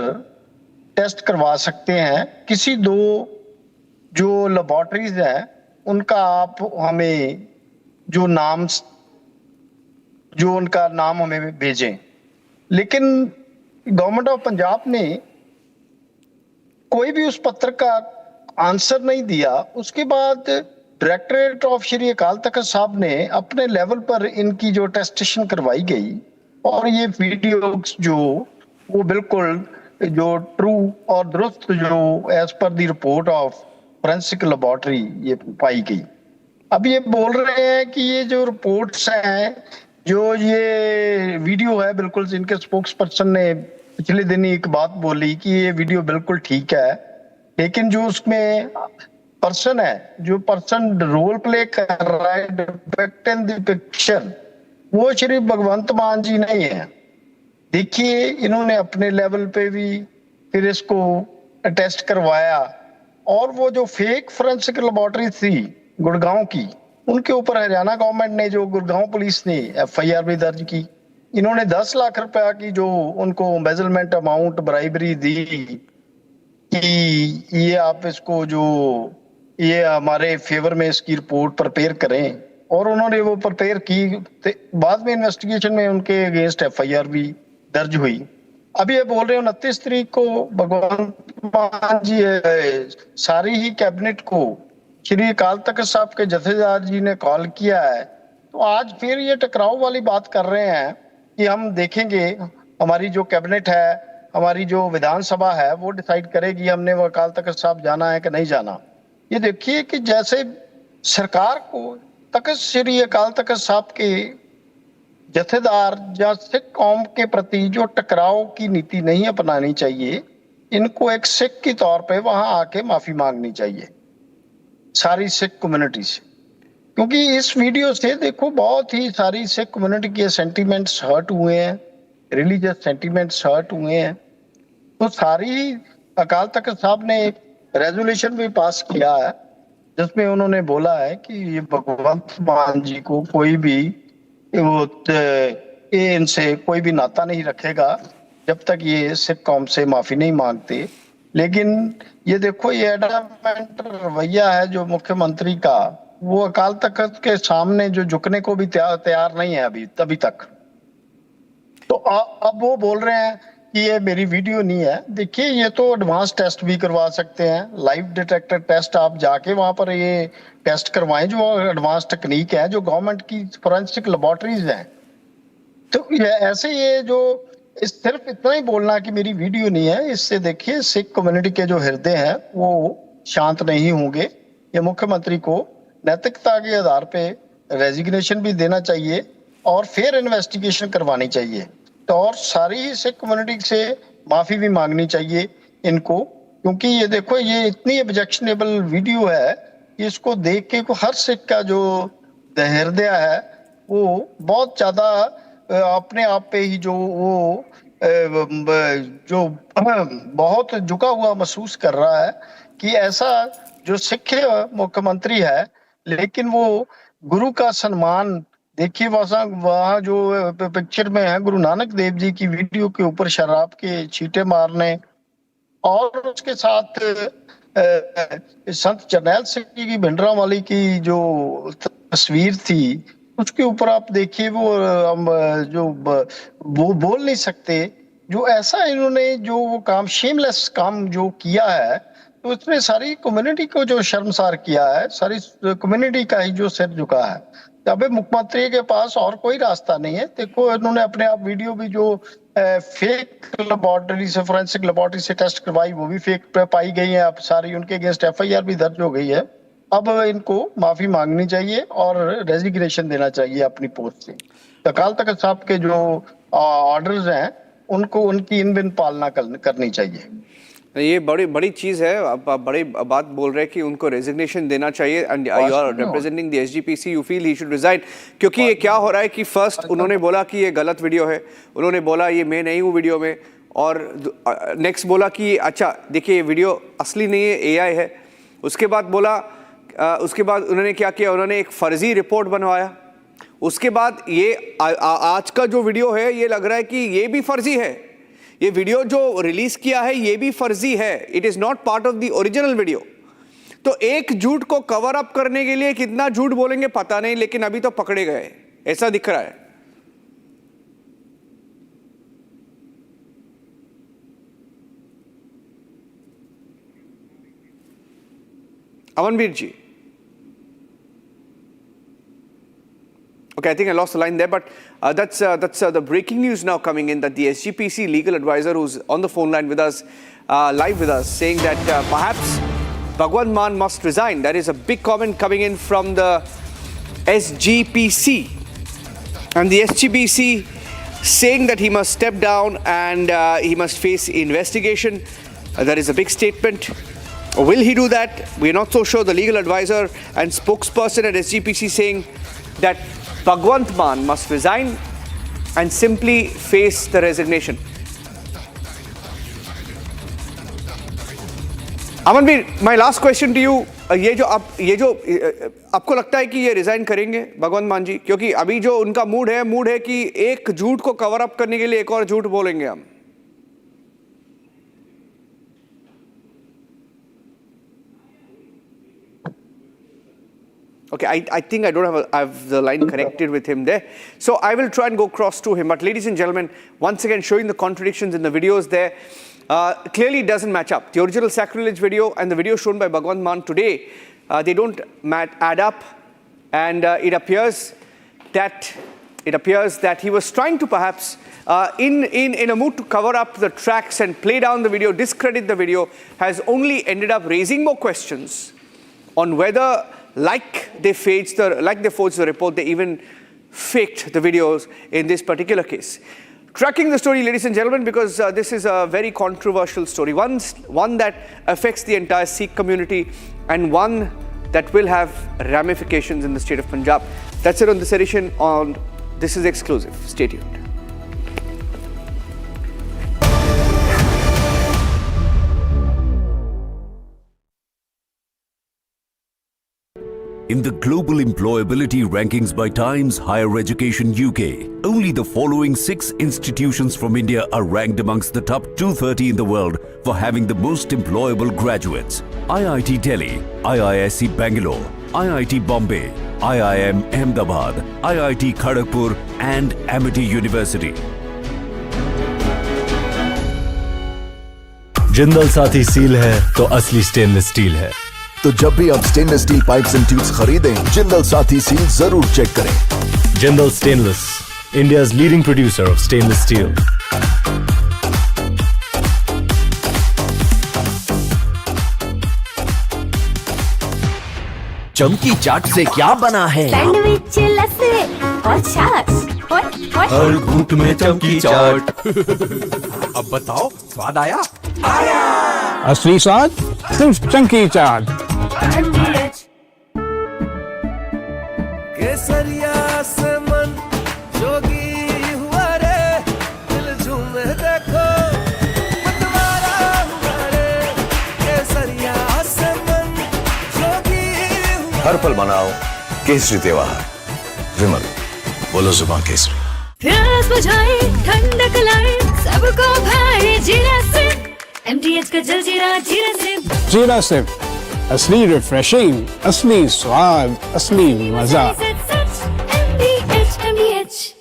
टेस्ट करवा सकते हैं, किसी दो जो लेबोरेटरीज हैं उनका आप हमें जो उनका नाम हमें भेजें। लेकिन गवर्नमेंट ऑफ पंजाब ने कोई भी उस पत्र का आंसर नहीं दिया। उसके बाद डायरेक्टरेट ऑफ श्री अकाल तख्त साहब ने अपने लेवल पर इनकी जो टेस्टेशन करवाई गई और ये वीडियो जो वो बिल्कुल जो ट्रू और दुरुस्त जो as per the report of forensic laboratory ये पाई गई। अब ये बोल रहे हैं कि ये जो रिपोर्ट्स हैं, जो ये वीडियो है, बिल्कुल इनके स्पोक्स पर्सन ने पिछले दिन ही एक बात बोली कि ये वीडियो बिल्कुल ठीक है, लेकिन जो उसमें पर्सन है, जो पर्सन रोल प्ले कर रहा है डिपिक्ट इन द पिक्चर, वो श्री भगवंत मान जी नहीं है। देखिए इन्होंने अपने लेवल पे भी फिर इसको टेस्ट करवाया और वो जो फेक फोरेंसिक लेबोरेटरी थी गुड़गांव की, उनके ऊपर हरियाणा गवर्नमेंट ने, जो गुड़गांव पुलिस ने एफआईआर भी दर्ज की। इन्होंने 10 लाख रुपया की जो उनको एम्बेजलमेंट अमाउंट ब्राइबरी दी कि ये आप इसको जो ये हमारे फेवर में इसकी रिपोर्ट प्रिपेयर करें, और उन्होंने वो प्रिपेयर की। बाद में इन्वेस्टिगेशन में उनके अगेंस्ट एफआईआर भी दर्ज हुई। अभी ये बोल रहे हैं 29 तारीख को भगवंत मान जी सारी ही कैबिनेट को श्री अकाल तख्त साहब के जथेदार जी ने कॉल किया है, तो आज फिर ये टकराव वाली बात कर रहे हैं कि हम देखेंगे, हमारी जो कैबिनेट है, हमारी जो विधानसभा है, वो डिसाइड करेगी हमने वो अकाल तख्त साहब जाना है कि नहीं जाना। ये देखिए कि जैसे सरकार को तख्त श्री अकाल तख्त साहब के जथेदार या सिख कौम के प्रति जो टकराव की नीति नहीं अपनानी चाहिए, इनको एक सिख के तौर पे वहां आके माफी मांगनी चाहिए सारी सिख कम्युनिटी से, क्योंकि इस वीडियो से देखो बहुत ही सारी सिख कम्युनिटी के सेंटीमेंट्स हर्ट हुए हैं, रिलीजियस सेंटीमेंट्स हर्ट हुए हैं। तो सारी अकाल तख्त साहब ने एक रेजोल्यूशन भी पास किया है जिसमें उन्होंने बोला है कि ये भगवंत मान जी को कोई भी इनसे कोई भी नाता नहीं रखेगा जब तक ये सिख कौम से माफी नहीं मांगते। लेकिन ये देखो ये एडमेंट रवैया है जो मुख्यमंत्री का, वो अकाल तख्त के सामने जो झुकने को भी तैयार नहीं है अभी तक। तो अब वो बोल रहे हैं कि ये मेरी वीडियो नहीं है। देखिए ये तो एडवांस टेस्ट भी करवा सकते हैं, लाइव डिटेक्टर टेस्ट आप जाके वहां पर ये टेस्ट करवाएं, जो एडवांस टेक्निक है, जो गवर्नमेंट की फोरेंसिक लेबोरेटरीज हैं। तो ये ऐसे ये जो सिर्फ इतना ही बोलना कि मेरी वीडियो नहीं है, इससे देखिए सिख कम्युनिटी के जो हृदय हैं वो शांत नहीं होंगे। ये मुख्यमंत्री को नैतिकता के आधार पे रेजिग्नेशन भी देना चाहिए और फिर इन्वेस्टिगेशन करवानी चाहिए, तो और सारी ही सिख कम्युनिटी से माफी भी मांगनी चाहिए इनको, क्योंकि ये देखो ये इतनी ऑब्जेक्शनेबल वीडियो है कि इसको देख के हर सिख का जो हृदय है वो बहुत ज्यादा अपने आप पे ही जो वो जो बहुत झुका हुआ महसूस कर रहा है कि ऐसा जो सिख मुख्यमंत्री है, लेकिन वो गुरु का सम्मान देखिए वहां जो पिक्चर में है गुरु नानक देव जी की वीडियो के ऊपर शराब के छींटे मारने, और उसके साथ संत जरनैल सिंह जी की भिंडरांवाली की जो तस्वीर थी उसके ऊपर आप देखिए वो बोल नहीं सकते, जो ऐसा इन्होंने जो वो काम शेमलेस काम जो किया है, तो इसने सारी कम्युनिटी को जो शर्मसार किया है, सारी कम्युनिटी का ही जो सिर झुका है। अबे मुख्यमंत्री के पास और कोई रास्ता नहीं है। देखो इन्होंने अपने आप वीडियो भी जो फेक लेबोरेटरी से, फोरेंसिक लेबोरेटरी से टेस्ट करवाई, वो भी फेक पाई गई है। अब सारी उनके अगेंस्ट एफआईआर भी दर्ज हो गई है। अब इनको माफी मांगनी चाहिए और रेजिग्नेशन देना चाहिए अपनी पोस्ट से। अकाल तख्त साहब के जो ऑर्डर्स हैं उनको उनकी इन बिन पालना करनी चाहिए। ये बड़ी चीज़ है. आप बड़ी बात बोल रहे हैं कि उनको रेजिग्नेशन देना चाहिए and you are representing the SGPC, you feel he should resign. क्योंकि ये क्या हो रहा है कि फर्स्ट उन्होंने बोला कि ये गलत वीडियो है, उन्होंने बोला ये मैं नहीं हूँ वीडियो में, और नेक्स्ट बोला कि अच्छा देखिए ये वीडियो असली नहीं है, एआई है. उसके बाद बोला, उसके बाद उन्होंने क्या किया, उन्होंने एक फर्जी रिपोर्ट बनवाया. उसके बाद ये आज का जो वीडियो है ये लग रहा है कि ये भी फर्जी है. ये वीडियो जो रिलीज किया है ये भी फर्जी है. It is not part of the original video. तो एक झूठ को कवर अप करने के लिए कितना झूठ बोलेंगे पता नहीं, लेकिन अभी तो पकड़े गए ऐसा दिख रहा है. अमनवीर जी. Okay, I think I lost the line there, but that's the breaking news now coming in, that the SGPC legal advisor, who's on the phone line with us, live with us, saying that perhaps Bhagwant Mann must resign. That is a big comment coming in from the SGPC, and the SGPC saying that he must step down and he must face investigation. That is a big statement. Will he do that? We're not so sure. The legal advisor and spokesperson at SGPC saying that Bhagwant Mann must resign and simply face the resignation. Amanveer, my last question to you, ये जो आपको लगता है कि ये resign करेंगे भगवंत मान जी? क्योंकि अभी जो उनका मूड है कि एक झूठ को कवर अप करने के लिए एक और झूठ बोलेंगे हम. Okay, I think I don't have the line connected with him there. So I will try and go cross to him. But ladies and gentlemen, once again showing the contradictions in the videos there, clearly it doesn't match up. The original sacrilege video and the video shown by Bhagwant Mann today, they don't add up. And it appears that he was trying to perhaps, in a mood to cover up the tracks and play down the video, discredit the video, has only ended up raising more questions on whether, like they forged the report, they even faked the videos in this particular case. Tracking the story, ladies and gentlemen, because this is a very controversial story, one that affects the entire Sikh community and one that will have ramifications in the state of Punjab. That's it on this edition on This Is Exclusive. Stay tuned. In the global employability rankings by Times Higher Education UK, only the following 6 institutions from India are ranked amongst the top 230 in the world for having the most employable graduates. IIT Delhi, IISc Bangalore, IIT Bombay, IIM Ahmedabad, IIT Kharagpur and Amity University. Jindal साथी seal है तो असली stainless steel है. तो जब भी आप stainless steel pipes and tubes खरीदें, जिंदल साथी सील जरूर चेक करें. Jindal stainless, India's leading producer of stainless steel. चमकी चाट से क्या बना है? सैंडविच, लस्सी और छाछ और हर घूंट में चमकी चाट. अब बताओ स्वाद आया? आया. असली स्वाद सिर्फ चमकी चाट. केसरिया से मन जोगी हुआ रे, दिल झूमे देखो मतवारा हुआ रे. केसरिया से मन जोगी हुआ. हर पल मनाओ केसरी त्योहार. विमल, बोलो जुबान केसरी. प्यास बुझाए, ठंडक लाए, सबको भाए जीरा से. MTH का जलजीरा जीरा से. जीरा से असली रिफ्रेशिंग, असली स्वाद, असली मजा. MTH.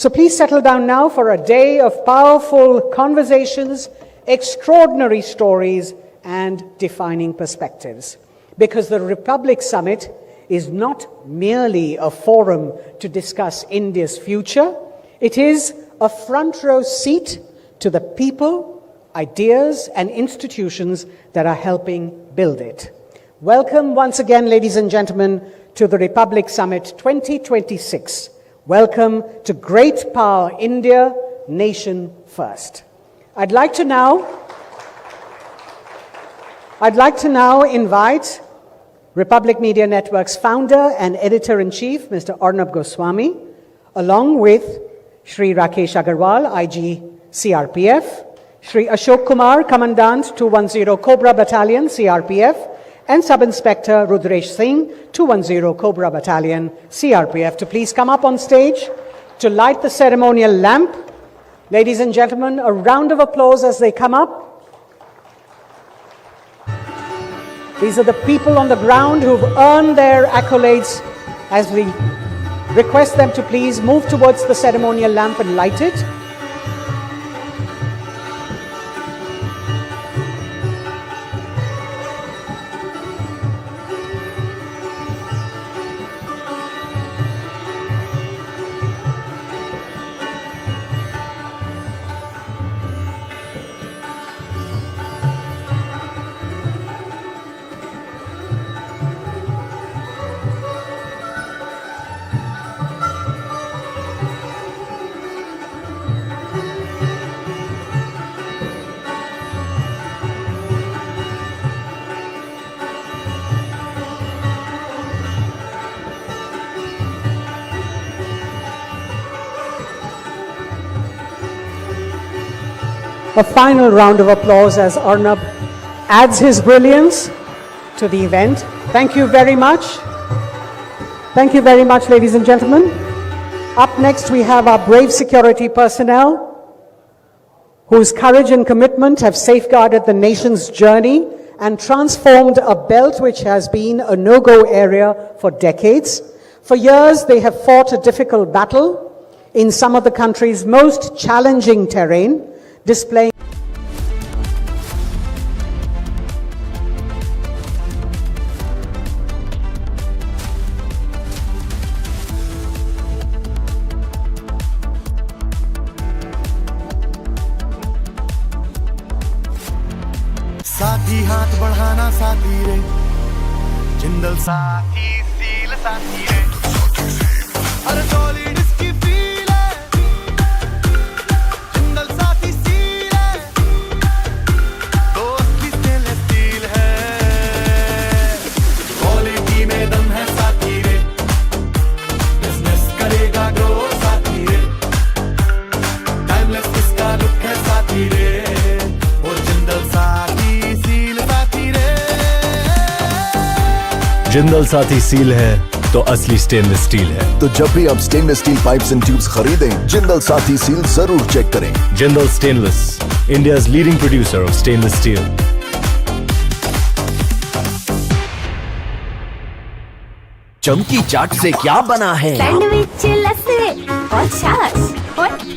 So please settle down now for a day of powerful conversations, extraordinary stories, and defining perspectives. Because the Republic Summit is not merely a forum to discuss India's future, It is a front row seat to the people, ideas, and institutions that are helping build it. Welcome once again, ladies and gentlemen, to the Republic Summit 2026. Welcome to Great Power India, Nation First. I'd like to now invite Republic Media Network's founder and editor-in-chief, Mr. Arnab Goswami, along with Shri Rakesh Agarwal, IG CRPF, Shri Ashok Kumar, Commandant 210 Cobra Battalion, CRPF, and Sub-Inspector Rudresh Singh, 210 Cobra Battalion, CRPF, to please come up on stage to light the ceremonial lamp. Ladies and gentlemen, a round of applause as they come up. These are the people on the ground who've earned their accolades, as we request them to please move towards the ceremonial lamp and light it. A final round of applause as Arnab adds his brilliance to the event. Thank you very much. Thank you very much, ladies and gentlemen. Up next, we have our brave security personnel whose courage and commitment have safeguarded the nation's journey and transformed a belt which has been a no-go area for decades. For years, they have fought a difficult battle in some of the country's most challenging terrain, displaying साथी हाथ बढ़ाना साथी रे जिंदल साथी seal साथी रे अरे solid इसकी फील है जिंदल साथी सील है तो असली स्टेनलेस स्टील है क्वालिटी में दम है साथी रे बिजनेस करेगा ग्रो साथी रे टाइमलेस इसका लुक है साथी रे और जिंदल साथी जिंदल साथी सील है तो असली स्टेनलेस स्टील है। तो जब भी आप stainless steel pipes and tubes खरीदें, जिंदल साथी सील जरूर चेक करें। Jindal stainless, India's leading producer of stainless steel. चमकी चाट से क्या बना है? सैंडविच, लस्सी और छाछ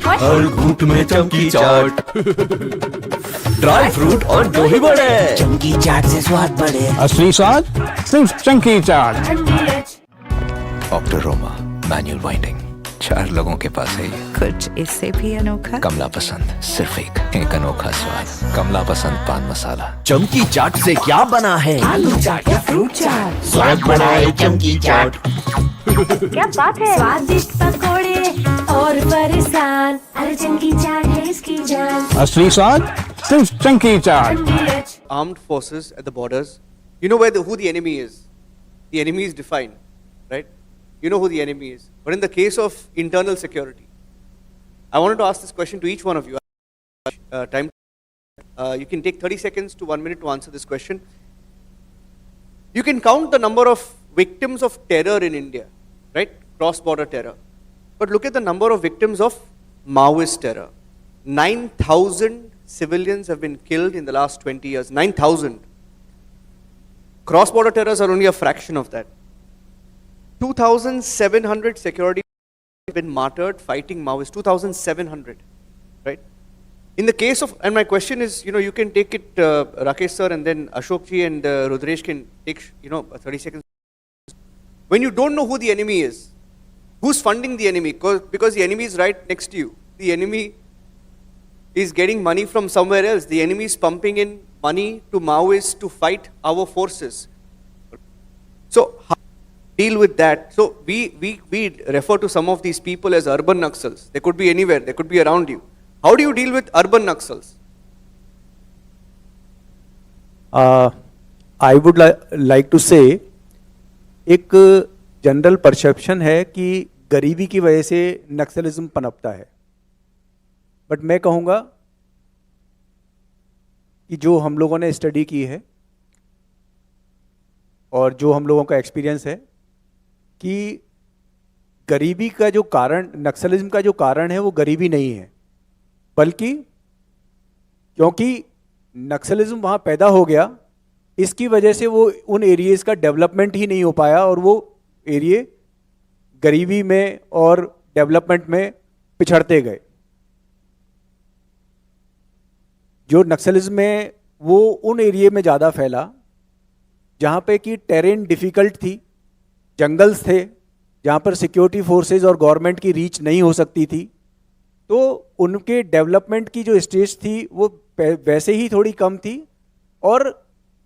हर घूंट में चमकी चाट, ड्राई फ्रूट और दही बड़े। चमकी चाट से स्वाद बढ़े। असली स्वाद सिर्फ चंकी चाट। ऑक्टोरोमा मैनुअल वाइंडिंग 4 लोगों के पास है ये। कुछ इससे भी अनोखा। कमला पसंद, सिर्फ एक अनोखा स्वाद। कमला पसंद पान मसाला। चमकी चाट से क्या बना है? आलू चाट या फ्रूट चाट, स्वाद बढ़ाए चमकी चाट। क्या बात है? स्वादिष्ट पकोड़े और फरसान, अरे चंकी चाट है इसकी जान। असली स्वाद सिर्फ चंकी चाट। Armed forces at the borders, you know who the enemy is. The enemy is defined, right? You know who the enemy is. But in the case of internal security, I wanted to ask this question to each one of you. Time. You can take 30 seconds to 1 minute to answer this question. You can count the number of victims of terror in India, right? Cross-border terror. But look at the number of victims of Maoist terror. 9,000 civilians have been killed in the last 20 years. 9,000. Cross-border terrorists are only a fraction of that. 2,700 security have been martyred fighting Maoists. 2,700, right? In the case of, and my question is, you can take it, Rakesh sir, and then Ashok ji and Rudresh can take, 30 seconds. When you don't know who the enemy is, Who's funding the enemy? Because the enemy is right next to you. The enemy is getting money from somewhere else. The enemy is pumping in money to Maoists to fight our forces. So how do we deal with that? So we refer to some of these people as urban Naxals. They could be anywhere. They could be around you. How do you deal with urban Naxals? I would like to say, एक general perception है कि गरीबी की वजह से नक्सलिज्म पनपता है, but मैं कहूँगा कि जो हम लोगों ने स्टडी की है और जो हम लोगों का एक्सपीरियंस है कि गरीबी का जो कारण, नक्सलिज्म का जो कारण है वो गरीबी नहीं है, बल्कि क्योंकि नक्सलिज्म वहाँ पैदा हो गया, इसकी वजह से वो उन एरियाज़ का डेवलपमेंट ही नहीं हो पाया और वो एरिया गरीबी में और डेवलपमेंट में पिछड़ते गए। जो नक्सलिज्म है वो उन एरिया में ज़्यादा फैला जहाँ पे कि टेरेन डिफ़िकल्ट थी, जंगल्स थे जहाँ पर सिक्योरिटी फोर्सेस और गवर्नमेंट की रीच नहीं हो सकती थी, तो उनके डेवलपमेंट की जो स्टेज थी वो वैसे ही थोड़ी कम थी। और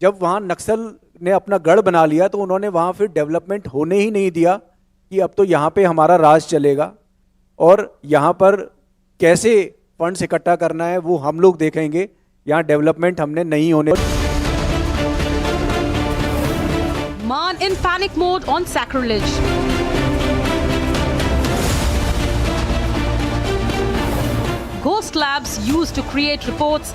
जब वहाँ नक्सल ने अपना गढ़ बना लिया तो उन्होंने वहाँ फिर डेवलपमेंट होने ही नहीं दिया कि अब तो यहाँ पे हमारा राज चलेगा और यहाँ पर कैसे फंड्स इकट्ठा करना है वो हम लोग देखेंगे, यहाँ डेवलपमेंट हमने नहीं होने। Man in panic mode on sacrilege. Ghost labs used to create reports.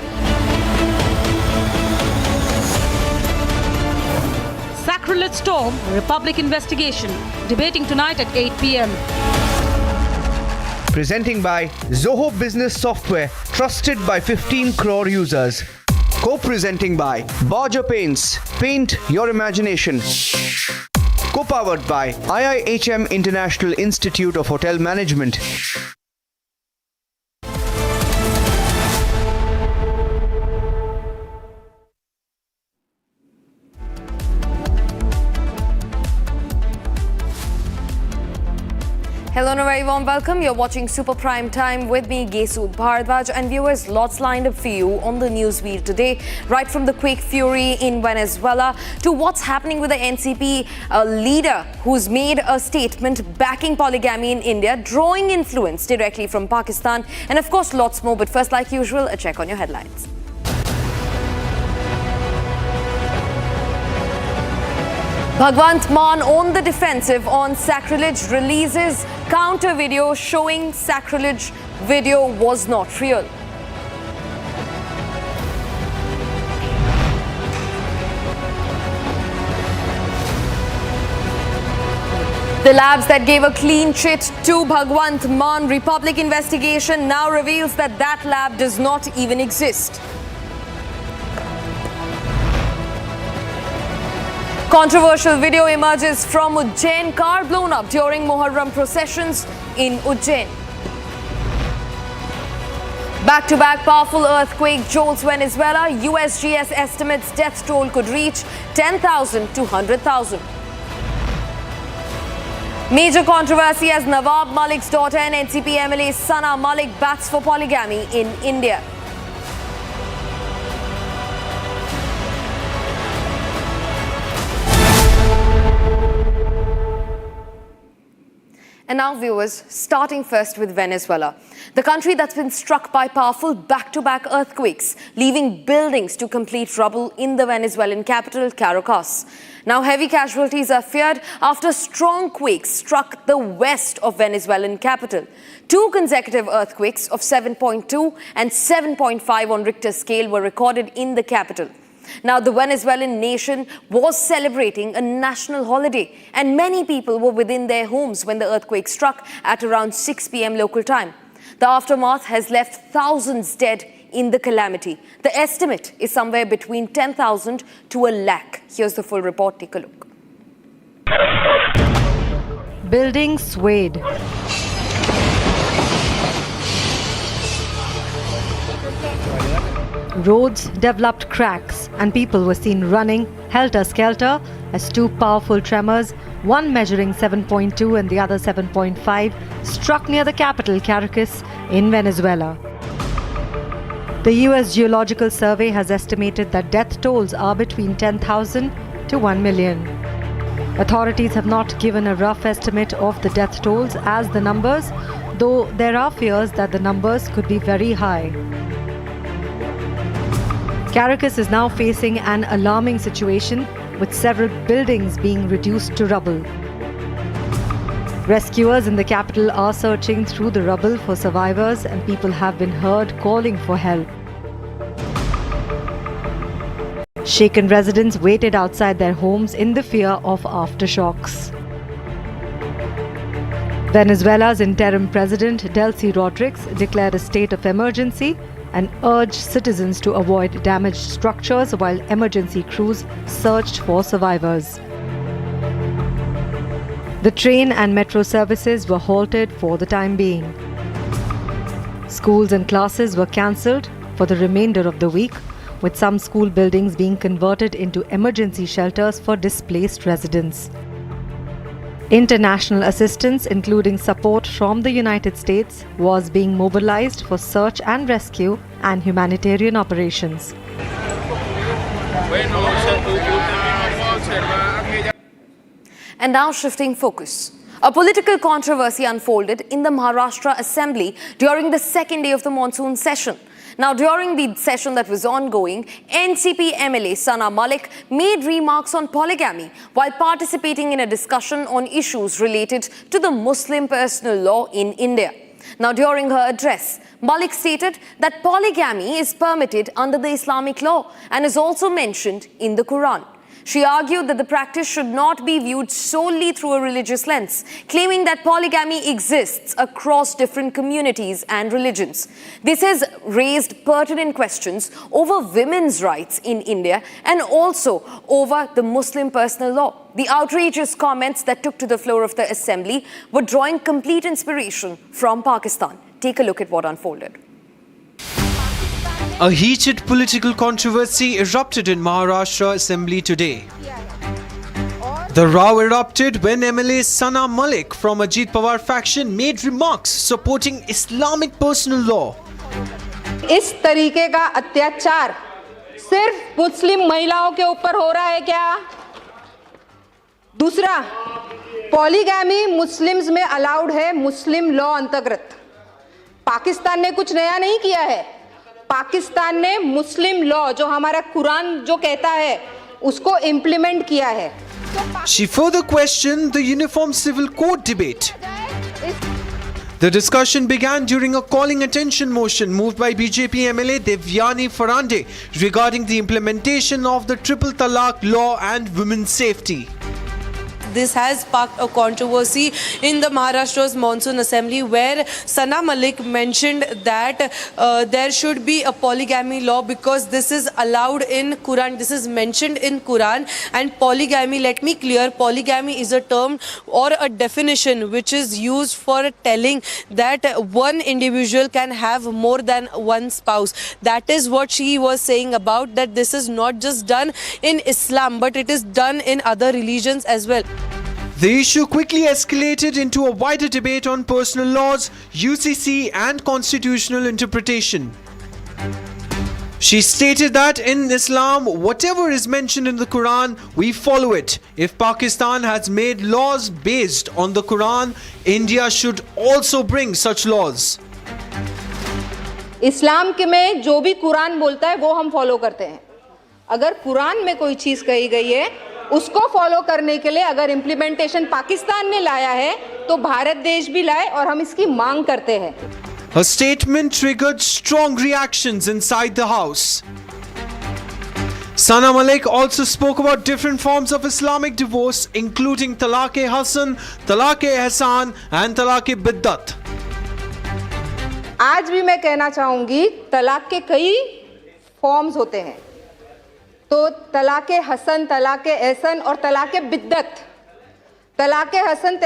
Sacrilege storm, Republic investigation. Debating tonight at 8 p.m. Presenting by Zoho Business Software, trusted by 15 crore users. Co-presenting by Bhagwant Mann, paint your imagination. Co-powered by IIHM International Institute of Hotel Management. Hello and a very warm welcome. You're watching Super Prime Time with me, Gesu Bharadwaj, and viewers, lots lined up for you on the newswheel today. Right from the Quake fury in Venezuela to what's happening with the NCP leader who's made a statement backing polygamy in India, drawing influence directly from Pakistan, and of course lots more. But first, like usual, a check on your headlines. Bhagwant Mann on the defensive on sacrilege, releases counter video showing sacrilege video was not real. The labs that gave a clean chit to Bhagwant Mann Republic investigation now reveals that that lab does not even exist. Controversial video emerges from Ujjain, car blown up during Muharram processions in Ujjain. Back-to-back powerful earthquake jolts Venezuela. USGS estimates death toll could reach 10,000 to 100,000. Major controversy as Nawab Malik's daughter and NCP MLA Sana Malik bats for polygamy in India. And now, viewers, starting first with Venezuela, the country that's been struck by powerful back-to-back earthquakes, leaving buildings to complete rubble in the Venezuelan capital, Caracas. Now, heavy casualties are feared after strong quakes struck the west of Venezuelan capital. Two consecutive earthquakes of 7.2 and 7.5 on Richter scale were recorded in the capital. Now, the Venezuelan nation was celebrating a national holiday, and many people were within their homes when the earthquake struck at around 6 p.m. local time. The aftermath has left thousands dead in the calamity. The estimate is somewhere between 10,000 to a lakh. Here's the full report. Take a look. Buildings swayed. Roads developed cracks and people were seen running helter-skelter as two powerful tremors one measuring 7.2 and the other 7.5, struck near the capital, Caracas, in Venezuela. The US Geological Survey has estimated that death tolls are between 10,000 to 1 million. Authorities have not given a rough estimate of the death tolls as the numbers, though there are fears that the numbers could be very high. Caracas is now facing an alarming situation, with several buildings being reduced to rubble. Rescuers in the capital are searching through the rubble for survivors, and people have been heard calling for help. Shaken residents waited outside their homes in the fear of aftershocks. Venezuela's interim president, Delcy Rodriguez, declared a state of emergency and urged citizens to avoid damaged structures while emergency crews searched for survivors. The train and metro services were halted for the time being. Schools and classes were cancelled for the remainder of the week, with some school buildings being converted into emergency shelters for displaced residents. International assistance, including support from the United States, was being mobilized for search and rescue and humanitarian operations. And now shifting focus. A political controversy unfolded in the Maharashtra Assembly during the second day of the monsoon session. Now, during the session that was ongoing, NCP MLA Sana Malik made remarks on polygamy while participating in a discussion on issues related to the Muslim personal law in India. Now, during her address, Malik stated that polygamy is permitted under the Islamic law and is also mentioned in the Quran. She argued that the practice should not be viewed solely through a religious lens, claiming that polygamy exists across different communities and religions. This has raised pertinent questions over women's rights in India and also over the Muslim personal law. The outrageous comments that took to the floor of the assembly were drawing complete inspiration from Pakistan. Take a look at what unfolded. A heated political controversy erupted in Maharashtra Assembly today. The row erupted when MLA Sana Malik from Ajit Pawar faction made remarks supporting Islamic personal law. इस तरीके का अत्याचार सिर्फ मुस्लिम महिलाओं के ऊपर हो रहा है क्या? दूसरा, पॉलीगैमी मुस्लिम्स में अलाउड है मुस्लिम लॉ अंतर्गत. पाकिस्तान ने कुछ नया नहीं किया है. पाकिस्तान ने मुस्लिम लॉ जो हमारा कुरान जो कहता है उसको इम्प्लीमेंट किया है. She further questioned the Uniform Civil Code debate. The discussion began during a calling attention motion moved by BJP MLA Devyani Farande regarding the implementation of the Triple Talaq law and women's safety. This has sparked a controversy in the Maharashtra's monsoon assembly where Sana Malik mentioned that there should be a polygamy law because this is allowed in Quran, this is mentioned in Quran. And polygamy, let me clear, polygamy is a term or a definition which is used for telling that one individual can have more than one spouse. That is what she was saying about, that this is not just done in Islam but it is done in other religions as well. The issue quickly escalated into a wider debate on personal laws, UCC and constitutional interpretation. She stated that in Islam, whatever is mentioned in the Quran, we follow it. If Pakistan has made laws based on the Quran, India should also bring such laws. इस्लाम के में जो भी कुरान बोलता है वो हम follow करते हैं. अगर कुरान में कोई चीज कही गई है उसको फॉलो करने के लिए अगर इम्प्लीमेंटेशन पाकिस्तान ने लाया है तो भारत देश भी लाए और हम इसकी मांग करते हैं. Her statement triggered strong reactions inside the house. Sana Malik also spoke about different forms of Islamic divorce, including Talaq-e-Hasan, Talaq-e-Ihsan and Talaq-e-Biddat. आज भी मैं कहना चाहूंगी, तलाक के कई फॉर्म्स होते हैं. तो तलाक़े हसन, तलाक़े एहसान और तलाक़े बिद्दत. तलाक़े हसन,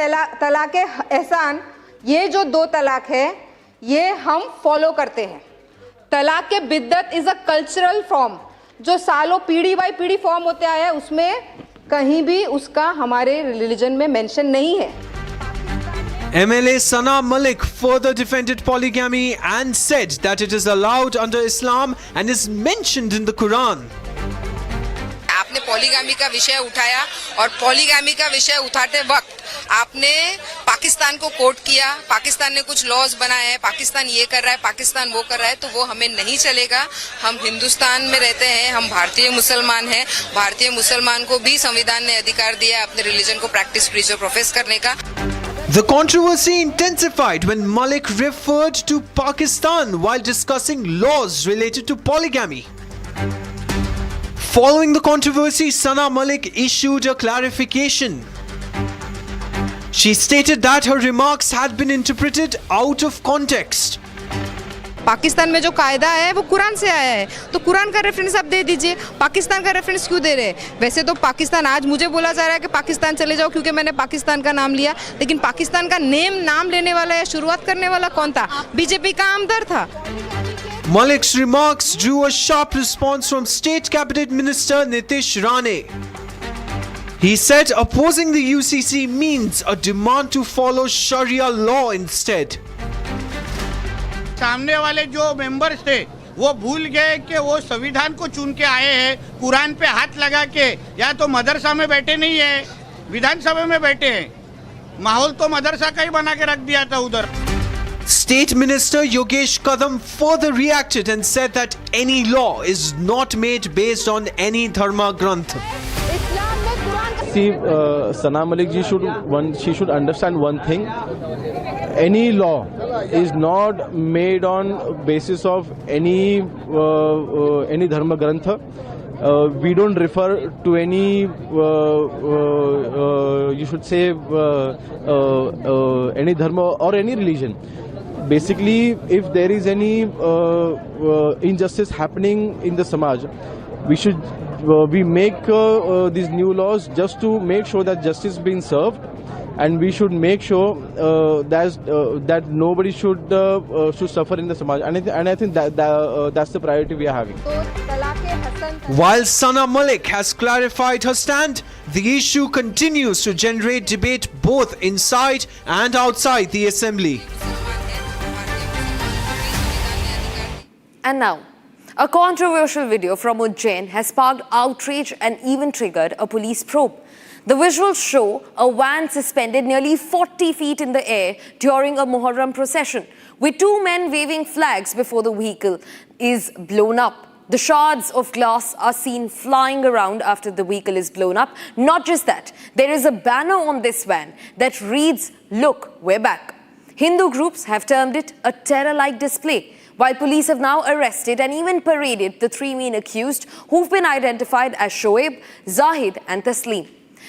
तलाक़े एहसान, ये जो दो तलाक है ये हम फॉलो करते हैं. तलाक़े बिद्दत इज़ अ कल्चरल फॉर्म जो सालों पीढ़ी बाई पीढ़ी फॉर्म होते आया है. उसमें कहीं भी उसका हमारे रिलीजन में मेंशन नहीं है। MLA Sana Malik further defended polygamy and said that it is allowed under Islam and is mentioned in the Quran. आपने पॉलीगामी का विषय उठाया और पॉलीगामी का विषय उठाते वक्त आपने पाकिस्तान को कोट किया, पाकिस्तान ने कुछ लॉज बनाए हैं, पाकिस्तान ये कर रहा है, पाकिस्तान वो कर रहा है, तो वो हमें नहीं चलेगा। हम हिंदुस्तान में रहते हैं, हम भारतीय मुसलमान हैं, भारतीय मुसलमान को भी संविधान ने अधिकार दिया अपने रिलीजन को प्रैक्टिस, प्रीच और प्रोफेस करने का। The controversy intensified when Malik referred to Pakistan while discussing laws related to polygamy. Following the controversy, Sana Malik issued a clarification. She stated that her remarks had been interpreted out of context. Pakistan में जो कायदा है वो कुरान से आया है, तो कुरान का रेफरेंस आप दे दीजिए, पाकिस्तान का रेफरेंस क्यों दे रहे हैं? वैसे तो पाकिस्तान, आज मुझे बोला जा रहा है कि पाकिस्तान चले जाओ क्योंकि मैंने पाकिस्तान का नाम लिया, लेकिन पाकिस्तान का नाम लेने वाला या शुरुआत करने वाला कौन था? बीजेपी का आमदार था। Malik's remarks drew a sharp response from State Cabinet Minister Nitish Rane. He said opposing the UCC means a demand to follow Sharia law instead. सामने वाले जो मेंबर्स थे वो भूल गए कि वो संविधान को चुन के आए हैं, कुरान पे हाथ लगा के, या तो मदरसा में बैठे नहीं है, विधानसभा में बैठे हैं। माहौल तो मदरसा का ही बना के रख दिया था उधर। State Minister Yogesh Kadam further reacted and said that any law is not made based on any dharma granth. See, Sana Malik ji should understand one thing. Any law is not made on basis of any dharma grantha. We don't refer to any you should say any dharma or any religion. Basically, if there is any injustice happening in the Samaj, we make these new laws just to make sure that justice is being served, and we should make sure that nobody should suffer in the Samaj. And I think that's the priority we are having. While Sana Malik has clarified her stand, the issue continues to generate debate both inside and outside the assembly. And now, a controversial video from Ujjain has sparked outrage and even triggered a police probe. The visuals show a van suspended nearly 40 feet in the air during a Muharram procession, with two men waving flags before the vehicle is blown up. The shards of glass are seen flying around after the vehicle is blown up. Not just that, there is a banner on this van that reads, "Look, we're back." Hindu groups have termed it a terror-like display, while police have now arrested and even paraded the three main accused who've been identified as Shoaib, Zahid and Taslim.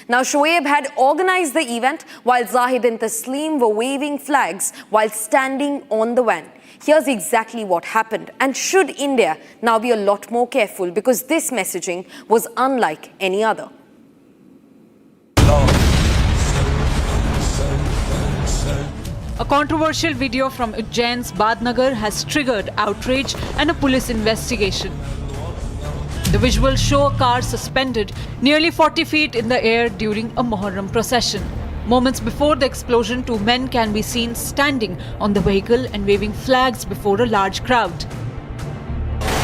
Now, Shoaib had organized the event while Zahid and Taslim were waving flags while standing on the van. Here's exactly what happened. And should India now be a lot more careful, because this messaging was unlike any other? A controversial video from Ujjain's Badnagar has triggered outrage and a police investigation. The visuals show a car suspended nearly 40 feet in the air during a Muharram procession. Moments before the explosion, two men can be seen standing on the vehicle and waving flags before a large crowd.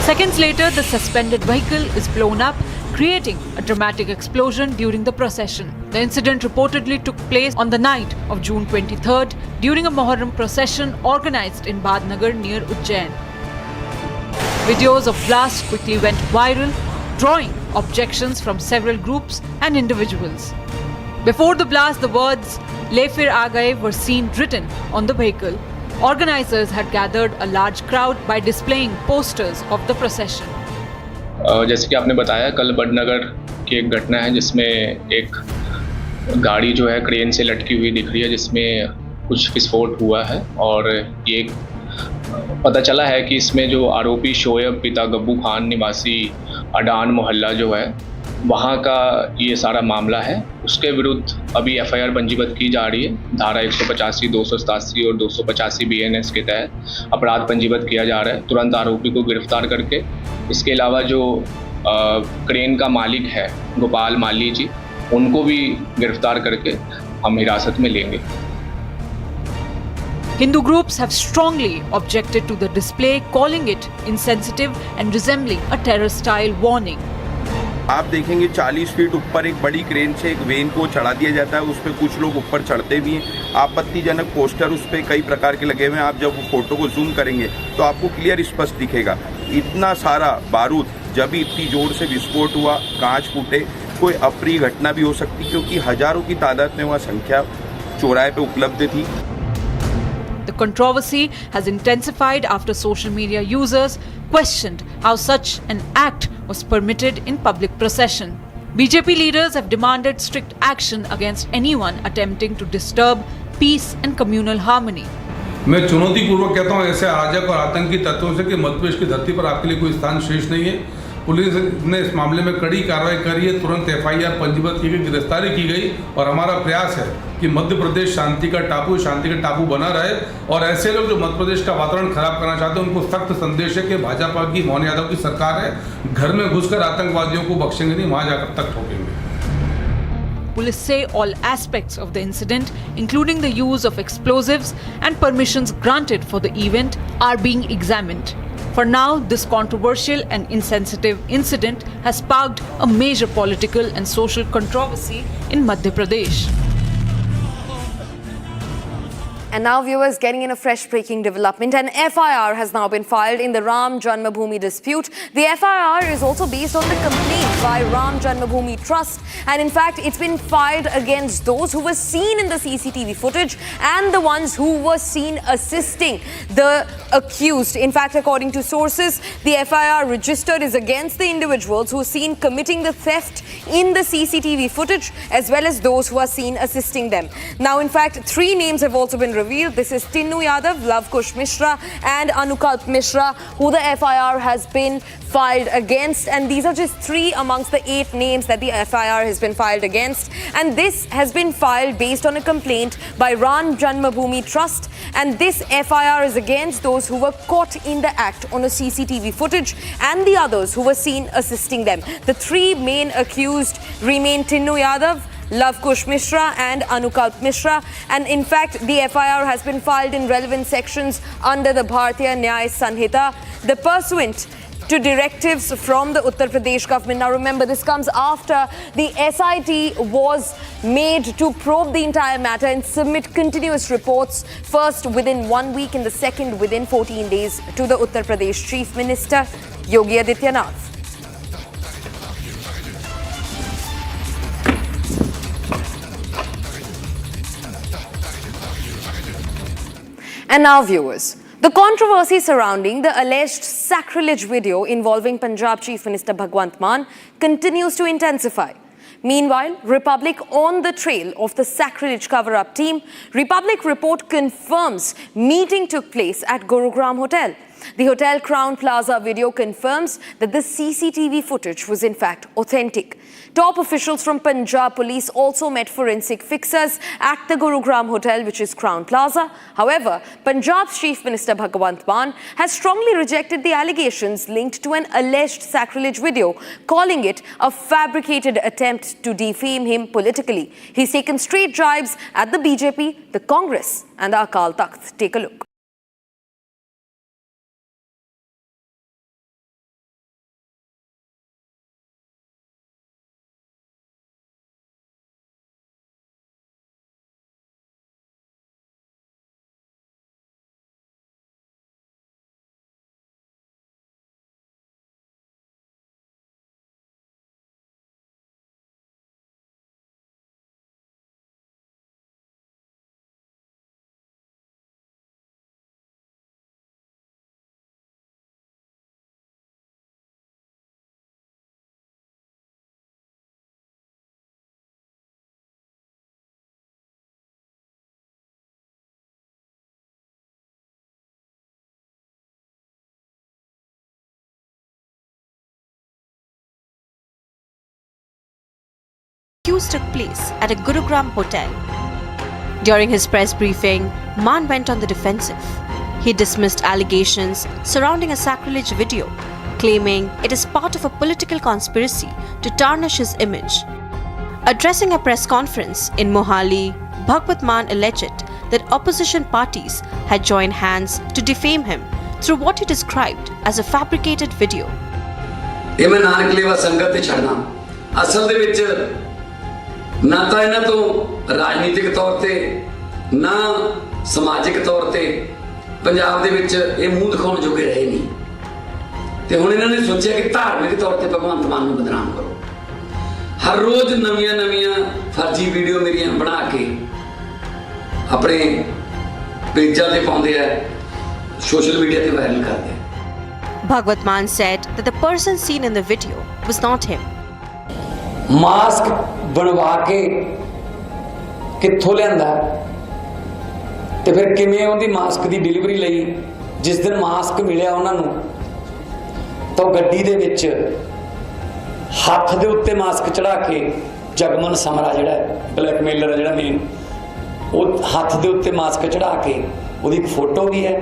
Seconds later, the suspended vehicle is blown up, creating a dramatic explosion during the procession. The incident reportedly took place on the night of June 23rd during a Muharram procession organized in Badnagar near Ujjain. Videos of blast quickly went viral, drawing objections from several groups and individuals. Before the blast, the words "Le Fir Aa Gaye" were seen written on the vehicle. Organizers had gathered a large crowd by displaying posters of the procession. जैसे कि आपने बताया, कल बड़नगर की एक घटना है जिसमें एक गाड़ी जो है क्रेन से लटकी हुई दिख रही है, जिसमें कुछ विस्फोट हुआ है। और ये पता चला है कि इसमें जो आरोपी शोएब पिता गब्बू खान निवासी अडान मोहल्ला जो है, वहाँ का ये सारा मामला है। उसके विरुद्ध अभी एफआईआर पंजीबद्ध की जा रही है। धारा 185, 287 और 285 बीएनएस के तहत अपराध पंजीबद्ध किया जा रहा है, तुरंत आरोपी को गिरफ्तार करके। इसके अलावा जो क्रेन का मालिक है गोपाल माली जी, उनको भी गिरफ्तार करके हम हिरासत में लेंगे। Hindu groups have strongly objected to the display, calling it insensitive and resembling a terror-style warning. आप देखेंगे 40 फीट ऊपर एक बड़ी क्रेन से एक वेन को चढ़ा दिया जाता है, उस पर कुछ लोग ऊपर चढ़ते भी हैं। आपत्तिजनक पोस्टर उस पर कई प्रकार के लगे हुए हैं। आप जब फोटो को जूम करेंगे तो आपको क्लियर स्पष्ट दिखेगा। इतना सारा बारूद जब भी इतनी जोर से विस्फोट हुआ, कांच फूटे, कोई अप्रिय घटना भी हो सकती, क्योंकि हजारों की तादाद में वह संख्या चौराहे पे उपलब्ध थी। The controversy has intensified after social media users questioned how such an act was permitted in public procession. BJP leaders have demanded strict action against anyone attempting to disturb peace and communal harmony. मैं चुनौतीपूर्वक कहता हूं ऐसे अराजक और आतंकी तत्वों से कि मध्यप्रदेश की धरती पर आपके लिए कोई स्थान शेष नहीं है। पुलिस ने इस मामले में कड़ी कार्रवाई करी है, तुरंत FIR पंजीबद्ध की गई, गिरफ्तारी की गई और हमारा प्रयास है कि मध्य प्रदेश शांति का टापू बना रहे और ऐसे लोग जो मध्य प्रदेश का वातावरण खराब करना चाहते हैं उनको सख्त संदेश है कि भाजपा की मोहन यादव की सरकार है, घर में घुसकर आतंकवादियों को बख्शेंगे नहीं, वहां जाकर तक ठोकेंगे। Police say all aspects of the incident, including the use of explosives and permissions granted for the event, are being examined. For now, this controversial and insensitive incident has sparked a major political and social controversy in Madhya Pradesh. And now, viewers, getting in a fresh breaking development, an FIR has now been filed in the Ram Janmabhoomi dispute. The FIR is also based on the complaint by Ram Janmabhoomi Trust, and in fact, it's been filed against those who were seen in the CCTV footage and the ones who were seen assisting the accused. In fact, according to sources, the FIR registered is against the individuals who are seen committing the theft in the CCTV footage, as well as those who are seen assisting them. Now, in fact, 3 names have also been revealed. This is Tinnu Yadav, Lavkush Mishra and Anukalp Mishra, who the FIR has been filed against, and these are just 3 amongst the 8 names that the FIR has been filed against. And this has been filed based on a complaint by Ram Janmabhoomi Trust, and this FIR is against those who were caught in the act on a CCTV footage and the others who were seen assisting them. The 3 main accused remain Tinnu Yadav, Lavkush Mishra and Anukalp Mishra, and in fact the FIR has been filed in relevant sections under the Bharatiya Nyaya Sanhita, the pursuant to directives from the Uttar Pradesh government. Now remember, this comes after the SIT was made to probe the entire matter and submit continuous reports, first within 1 week and the second within 14 days to the Uttar Pradesh Chief Minister Yogi Adityanath. And now, viewers, the controversy surrounding the alleged sacrilege video involving Punjab Chief Minister Bhagwant Mann continues to intensify. Meanwhile, Republic on the trail of the sacrilege cover-up team. Republic report confirms meeting took place at Gurugram Hotel. The Hotel Crown Plaza video confirms that the CCTV footage was in fact authentic. Top officials from Punjab Police also met forensic fixers at the Gurugram Hotel, which is Crown Plaza. However, Punjab's Chief Minister Bhagwant Mann has strongly rejected the allegations linked to an alleged sacrilege video, calling it a fabricated attempt to defame him politically. He's taken straight jibes at the BJP, the Congress and the Akal Takht. Take a look. Took place at a Gurugram hotel. During his press briefing, Mann went on the defensive. He dismissed allegations surrounding a sacrilege video, claiming it is part of a political conspiracy to tarnish his image. Addressing a press conference in Mohali, Bhagwant Mann alleged that opposition parties had joined hands to defame him through what he described as a fabricated video. ਇਹ ਮੈਂ ਨਾਨਕ ਲੇਵਾ ਸੰਗਤ ਤੇ ਛੱਡਣਾ ਅਸਲ ਦੇ ਵਿੱਚ ਨਾ ਤਾਂ ਇਹਨਾਂ ਤੋਂ ਰਾਜਨੀਤਿਕ ਤੌਰ ਤੇ ਨਾ ਸਮਾਜਿਕ ਤੌਰ ਤੇ ਪੰਜਾਬ ਦੇ ਵਿੱਚ ਇਹ ਮੂੰਹ ਦਿਖਾਉਣ ਜੋਗੇ ਰਹੇ ਨਹੀਂ ਤੇ ਹੁਣ ਇਹਨਾਂ ਨੇ ਸੋਚਿਆ ਕਿ ਧਾਰਮਿਕ ਤੌਰ ਤੇ ਭਗਵੰਤ ਮਾਨ ਨੂੰ ਬਦਨਾਮ ਕਰੋ ਹਰ ਰੋਜ਼ ਨਵੀਆਂ ਫਰਜ਼ੀ ਵੀਡੀਓ ਮੇਰੀਆਂ ਬਣਾ ਕੇ ਆਪਣੇ ਪੇਜਾਂ ਤੇ ਪਾਉਂਦੇ ਆ ਸੋਸ਼ਲ ਮੀਡੀਆ ਤੇ ਵਾਇਰਲ ਕਰਦੇ ਆ Bhagwant Mann said that the person seen in the video was not him. Mask ਬਣਵਾ ਕੇ ਕਿੱਥੋਂ ਲਿਆਂਦਾ ਤੇ ਫਿਰ ਕਿਵੇਂ ਉਹਦੀ ਮਾਸਕ ਦੀ ਡਿਲੀਵਰੀ ਲਈ ਜਿਸ ਦਿਨ ਮਾਸਕ ਮਿਲਿਆ ਉਹਨਾਂ ਨੂੰ ਤਾਂ ਗੱਡੀ ਦੇ ਵਿੱਚ ਹੱਥ ਦੇ ਉੱਤੇ ਮਾਸਕ ਚੜਾ ਕੇ ਜਗਮਨ ਸਮਰਾ ਜਿਹੜਾ ਬਲੈਕਮੇਲਰ ਜਿਹੜਾ ਮੇਨ ਉਹ ਹੱਥ ਦੇ ਉੱਤੇ ਮਾਸਕ ਚੜਾ ਕੇ ਉਹਦੀ ਇੱਕ ਫੋਟੋ ਵੀ ਹੈ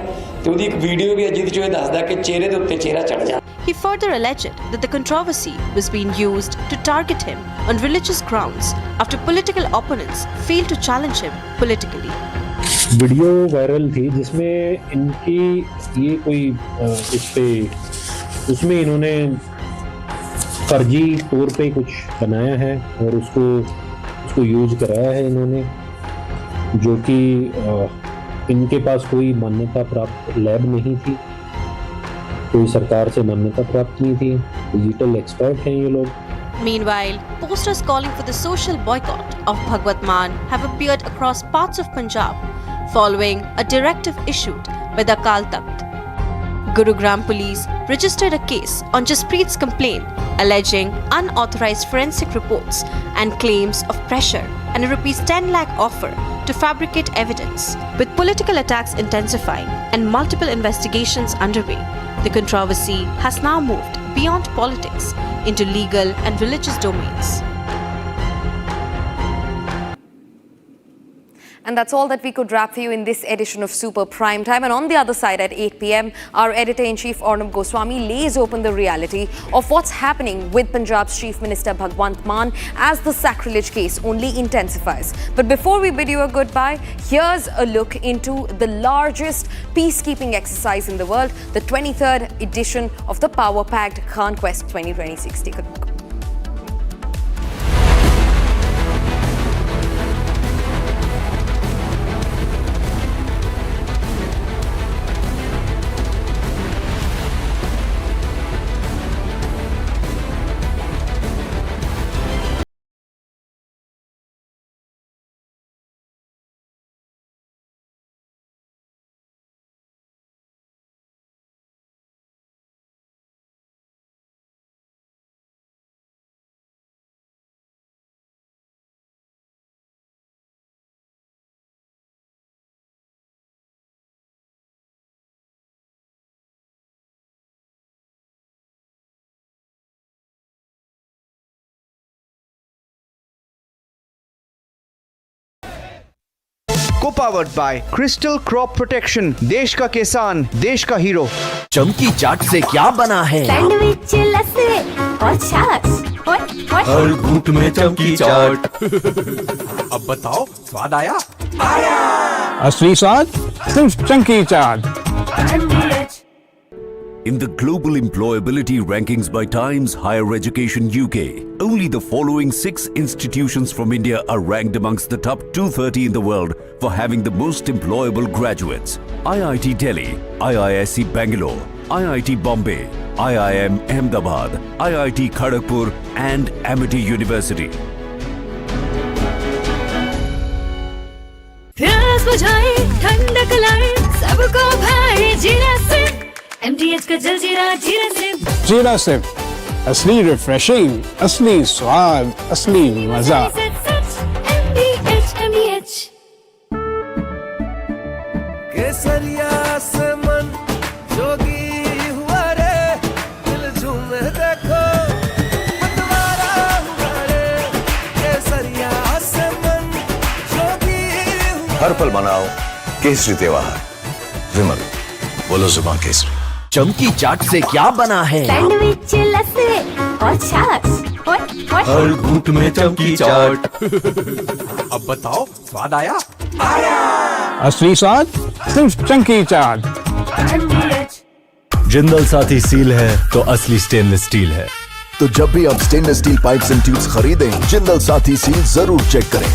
ਤੇ ਉਹਦੀ ਇੱਕ ਵੀਡੀਓ ਵੀ ਹੈ ਜਿਹਦੇ 'ਚ ਇਹ ਦੱਸਦਾ ਕਿ ਚਿਹਰੇ ਦੇ ਉੱਤੇ ਚਿਹਰਾ ਚੜ ਜਾਂਦਾ He further alleged that the controversy was being used to target him on religious grounds after political opponents failed to challenge him politically. Video viral थी जिसमें इनकी ये कोई इस पे उसमें इन्होंने फर्जी तौर पे कुछ बनाया है और उसको यूज कराया है इन्होंने जो कि इनके पास कोई मान्यता प्राप्त लैब नहीं थी कोई सरकार से मान्यता प्राप्त नहीं थी डिजिटल एक्सपर्ट हैं ये लोग Meanwhile, posters calling for the social boycott of Bhagwant Mann have appeared across parts of Punjab following a directive issued by the Akal Takht. Gurugram police registered a case on Jaspreet's complaint alleging unauthorized forensic reports and claims of pressure and a ₹10 lakh offer to fabricate evidence. With political attacks intensifying and multiple investigations underway, the controversy has now moved beyond politics into legal and religious domains. And that's all that we could wrap for you in this edition of Super Prime Time. And on the other side at 8 p.m, our editor-in-chief Arnab Goswami lays open the reality of what's happening with Punjab's Chief Minister Bhagwant Mann as the sacrilege case only intensifies. But before we bid you a goodbye, here's a look into the largest peacekeeping exercise in the world, the 23rd edition of the power-packed Conquest 2026. Take a look. Co-powered by Crystal Crop Protection, देश का किसान, देश का hero. चमकी चाट से क्या बना है? सैंडविच, लस्सी और छाछ। हर घूंट में चमकी चाट। अब बताओ स्वाद आया? आया। असली स्वाद सिर्फ चंकी चाट। In the global employability rankings by Times Higher Education UK, only the following 6 institutions from India are ranked amongst the top 230 in the world for having the most employable graduates. IIT Delhi, IISc Bangalore, IIT Bombay, IIM Ahmedabad, IIT Kharagpur and Amity University. प्यास बुझाए, ठंडक लाए, सबको भाए जीरा से MTH का जल जीरा जीरा से जीरा सिप असली रिफ्रेशिंग असली स्वाद असली मजा MTH केसरिया से मन जोगी हुआ रे दिल झूमे देखो मतवारा हुआ रे केसरिया से मन जोगी हुआ हर पल मनाओ केसरी त्योहार विमल बोलो जुबान केसरी चमकी चाट से क्या बना है? सैंडविच, लस्सी और छाछ। हर घूंट में चमकी चाट। अब बताओ स्वाद आया? असली स्वाद सिर्फ चंकी चाट। जिंदल साथी सील है तो असली स्टेनलेस स्टील है। तो जब भी आप stainless steel pipes and tubes खरीदें, जिंदल साथी सील जरूर चेक करें।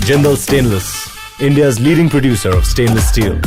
Jindal stainless, India's leading producer of stainless steel.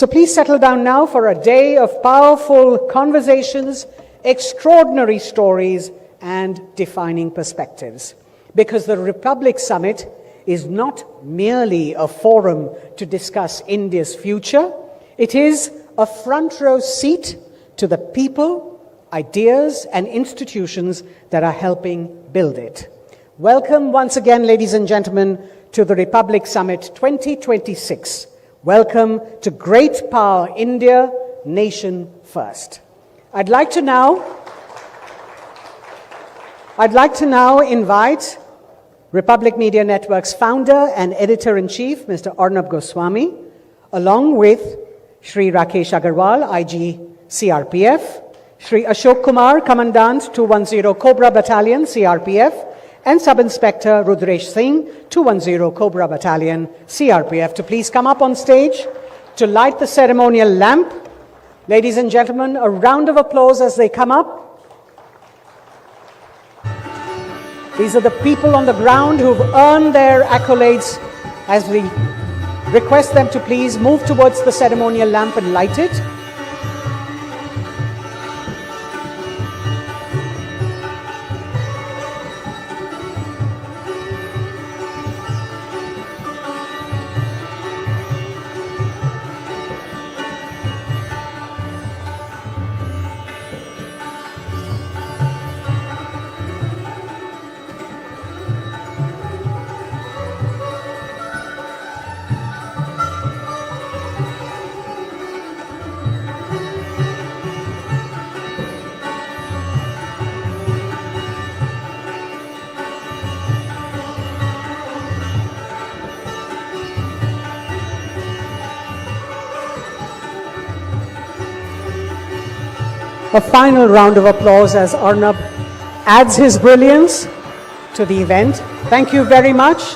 So please settle down now for a day of powerful conversations, extraordinary stories, and defining perspectives. Because the Republic Summit is not merely a forum to discuss India's future, it is a front row seat to the people, ideas, and institutions that are helping build it. Welcome once again, ladies and gentlemen, to the Republic Summit 2026. Welcome to great power India, nation first. I'd like to now invite Republic Media Network's founder and editor-in-chief, Mr. Arnab Goswami, along with Shri Rakesh Agarwal, IG CRPF, Shri Ashok Kumar, Commandant 210 Cobra Battalion, CRPF, and Sub-Inspector Rudresh Singh, 210 Cobra Battalion, CRPF, to please come up on stage to light the ceremonial lamp. Ladies and gentlemen, a round of applause as they come up. These are the people on the ground who've earned their accolades, as we request them to please move towards the ceremonial lamp and light it. A final round of applause as Arnab adds his brilliance to the event. Thank you very much.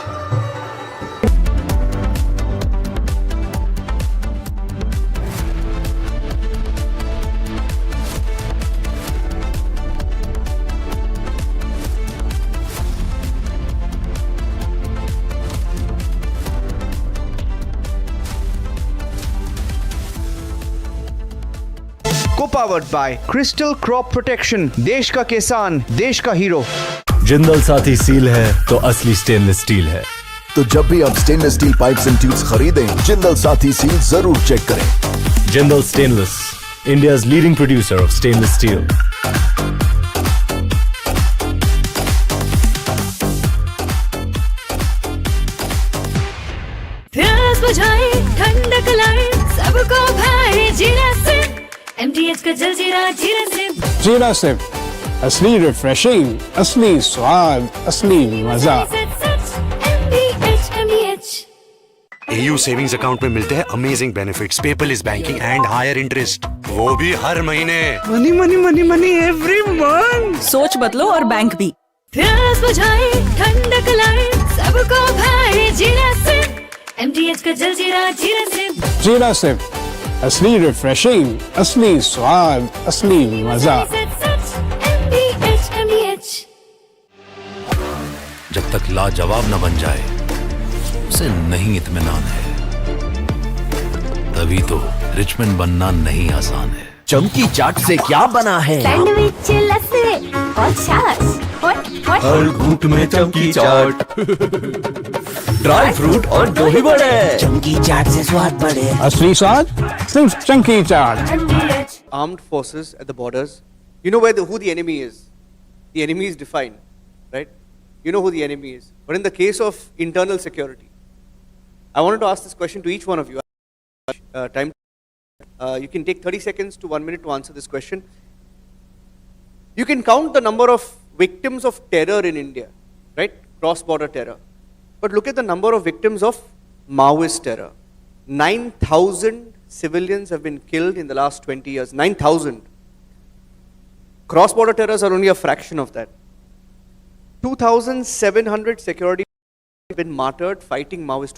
Co-powered by Crystal Crop Protection, देश का किसान, देश का hero. Jindal साथी seal है तो असली stainless steel है। तो जब भी आप stainless steel pipes and tubes खरीदें, जिंदल साथी सील जरूर चेक करें। Jindal stainless, India's leading producer of stainless steel. प्यास बुझाए, ठंडक लाए, सबको भाए जीरा से MTH का जलजीरा जीरा से। जीरा सिप, असली रिफ्रेशिंग, असली स्वाद, असली मजा। AU सेविंग्स अकाउंट में मिलते हैं amazing benefits, paperless banking and higher interest, वो भी हर महीने। Money money money money every month. सोच बदलो और बैंक भी। प्यास बुझाए, ठंडक लाए, सबको भाए जीरा से MTH का जलजीरा जीरा से। जीरा सिप, असली रिफ्रेशिंग, असली स्वाद, असली मजा। जब तक लाजवाब न बन जाए उसे नहीं इत्मीनान है, तभी तो रिचमैन बनना नहीं आसान है। चमकी चाट से क्या बना है? सैंडविच, लस्सी और छाछ। हर घूंट में चमकी चाट। ड्राई फ्रूट और दही बड़े, चमकी चाट से स्वाद बढ़े। असली स्वाद सिर्फ चंकी चाट। Armed forces at the borders, you know who the enemy is. The enemy is defined, right? you know who the enemy is. But in the case of internal security, I wanted to ask this question to each one of you. You can take 30 seconds to 1 minute to answer this question. You can count the number of victims of terror in India, right? Cross-border terror. But look at the number of victims of Maoist terror. 9,000 civilians have been killed in the last 20 years. 9,000. Cross-border terrors are only a fraction of that. 2,700 security have been martyred fighting Maoist.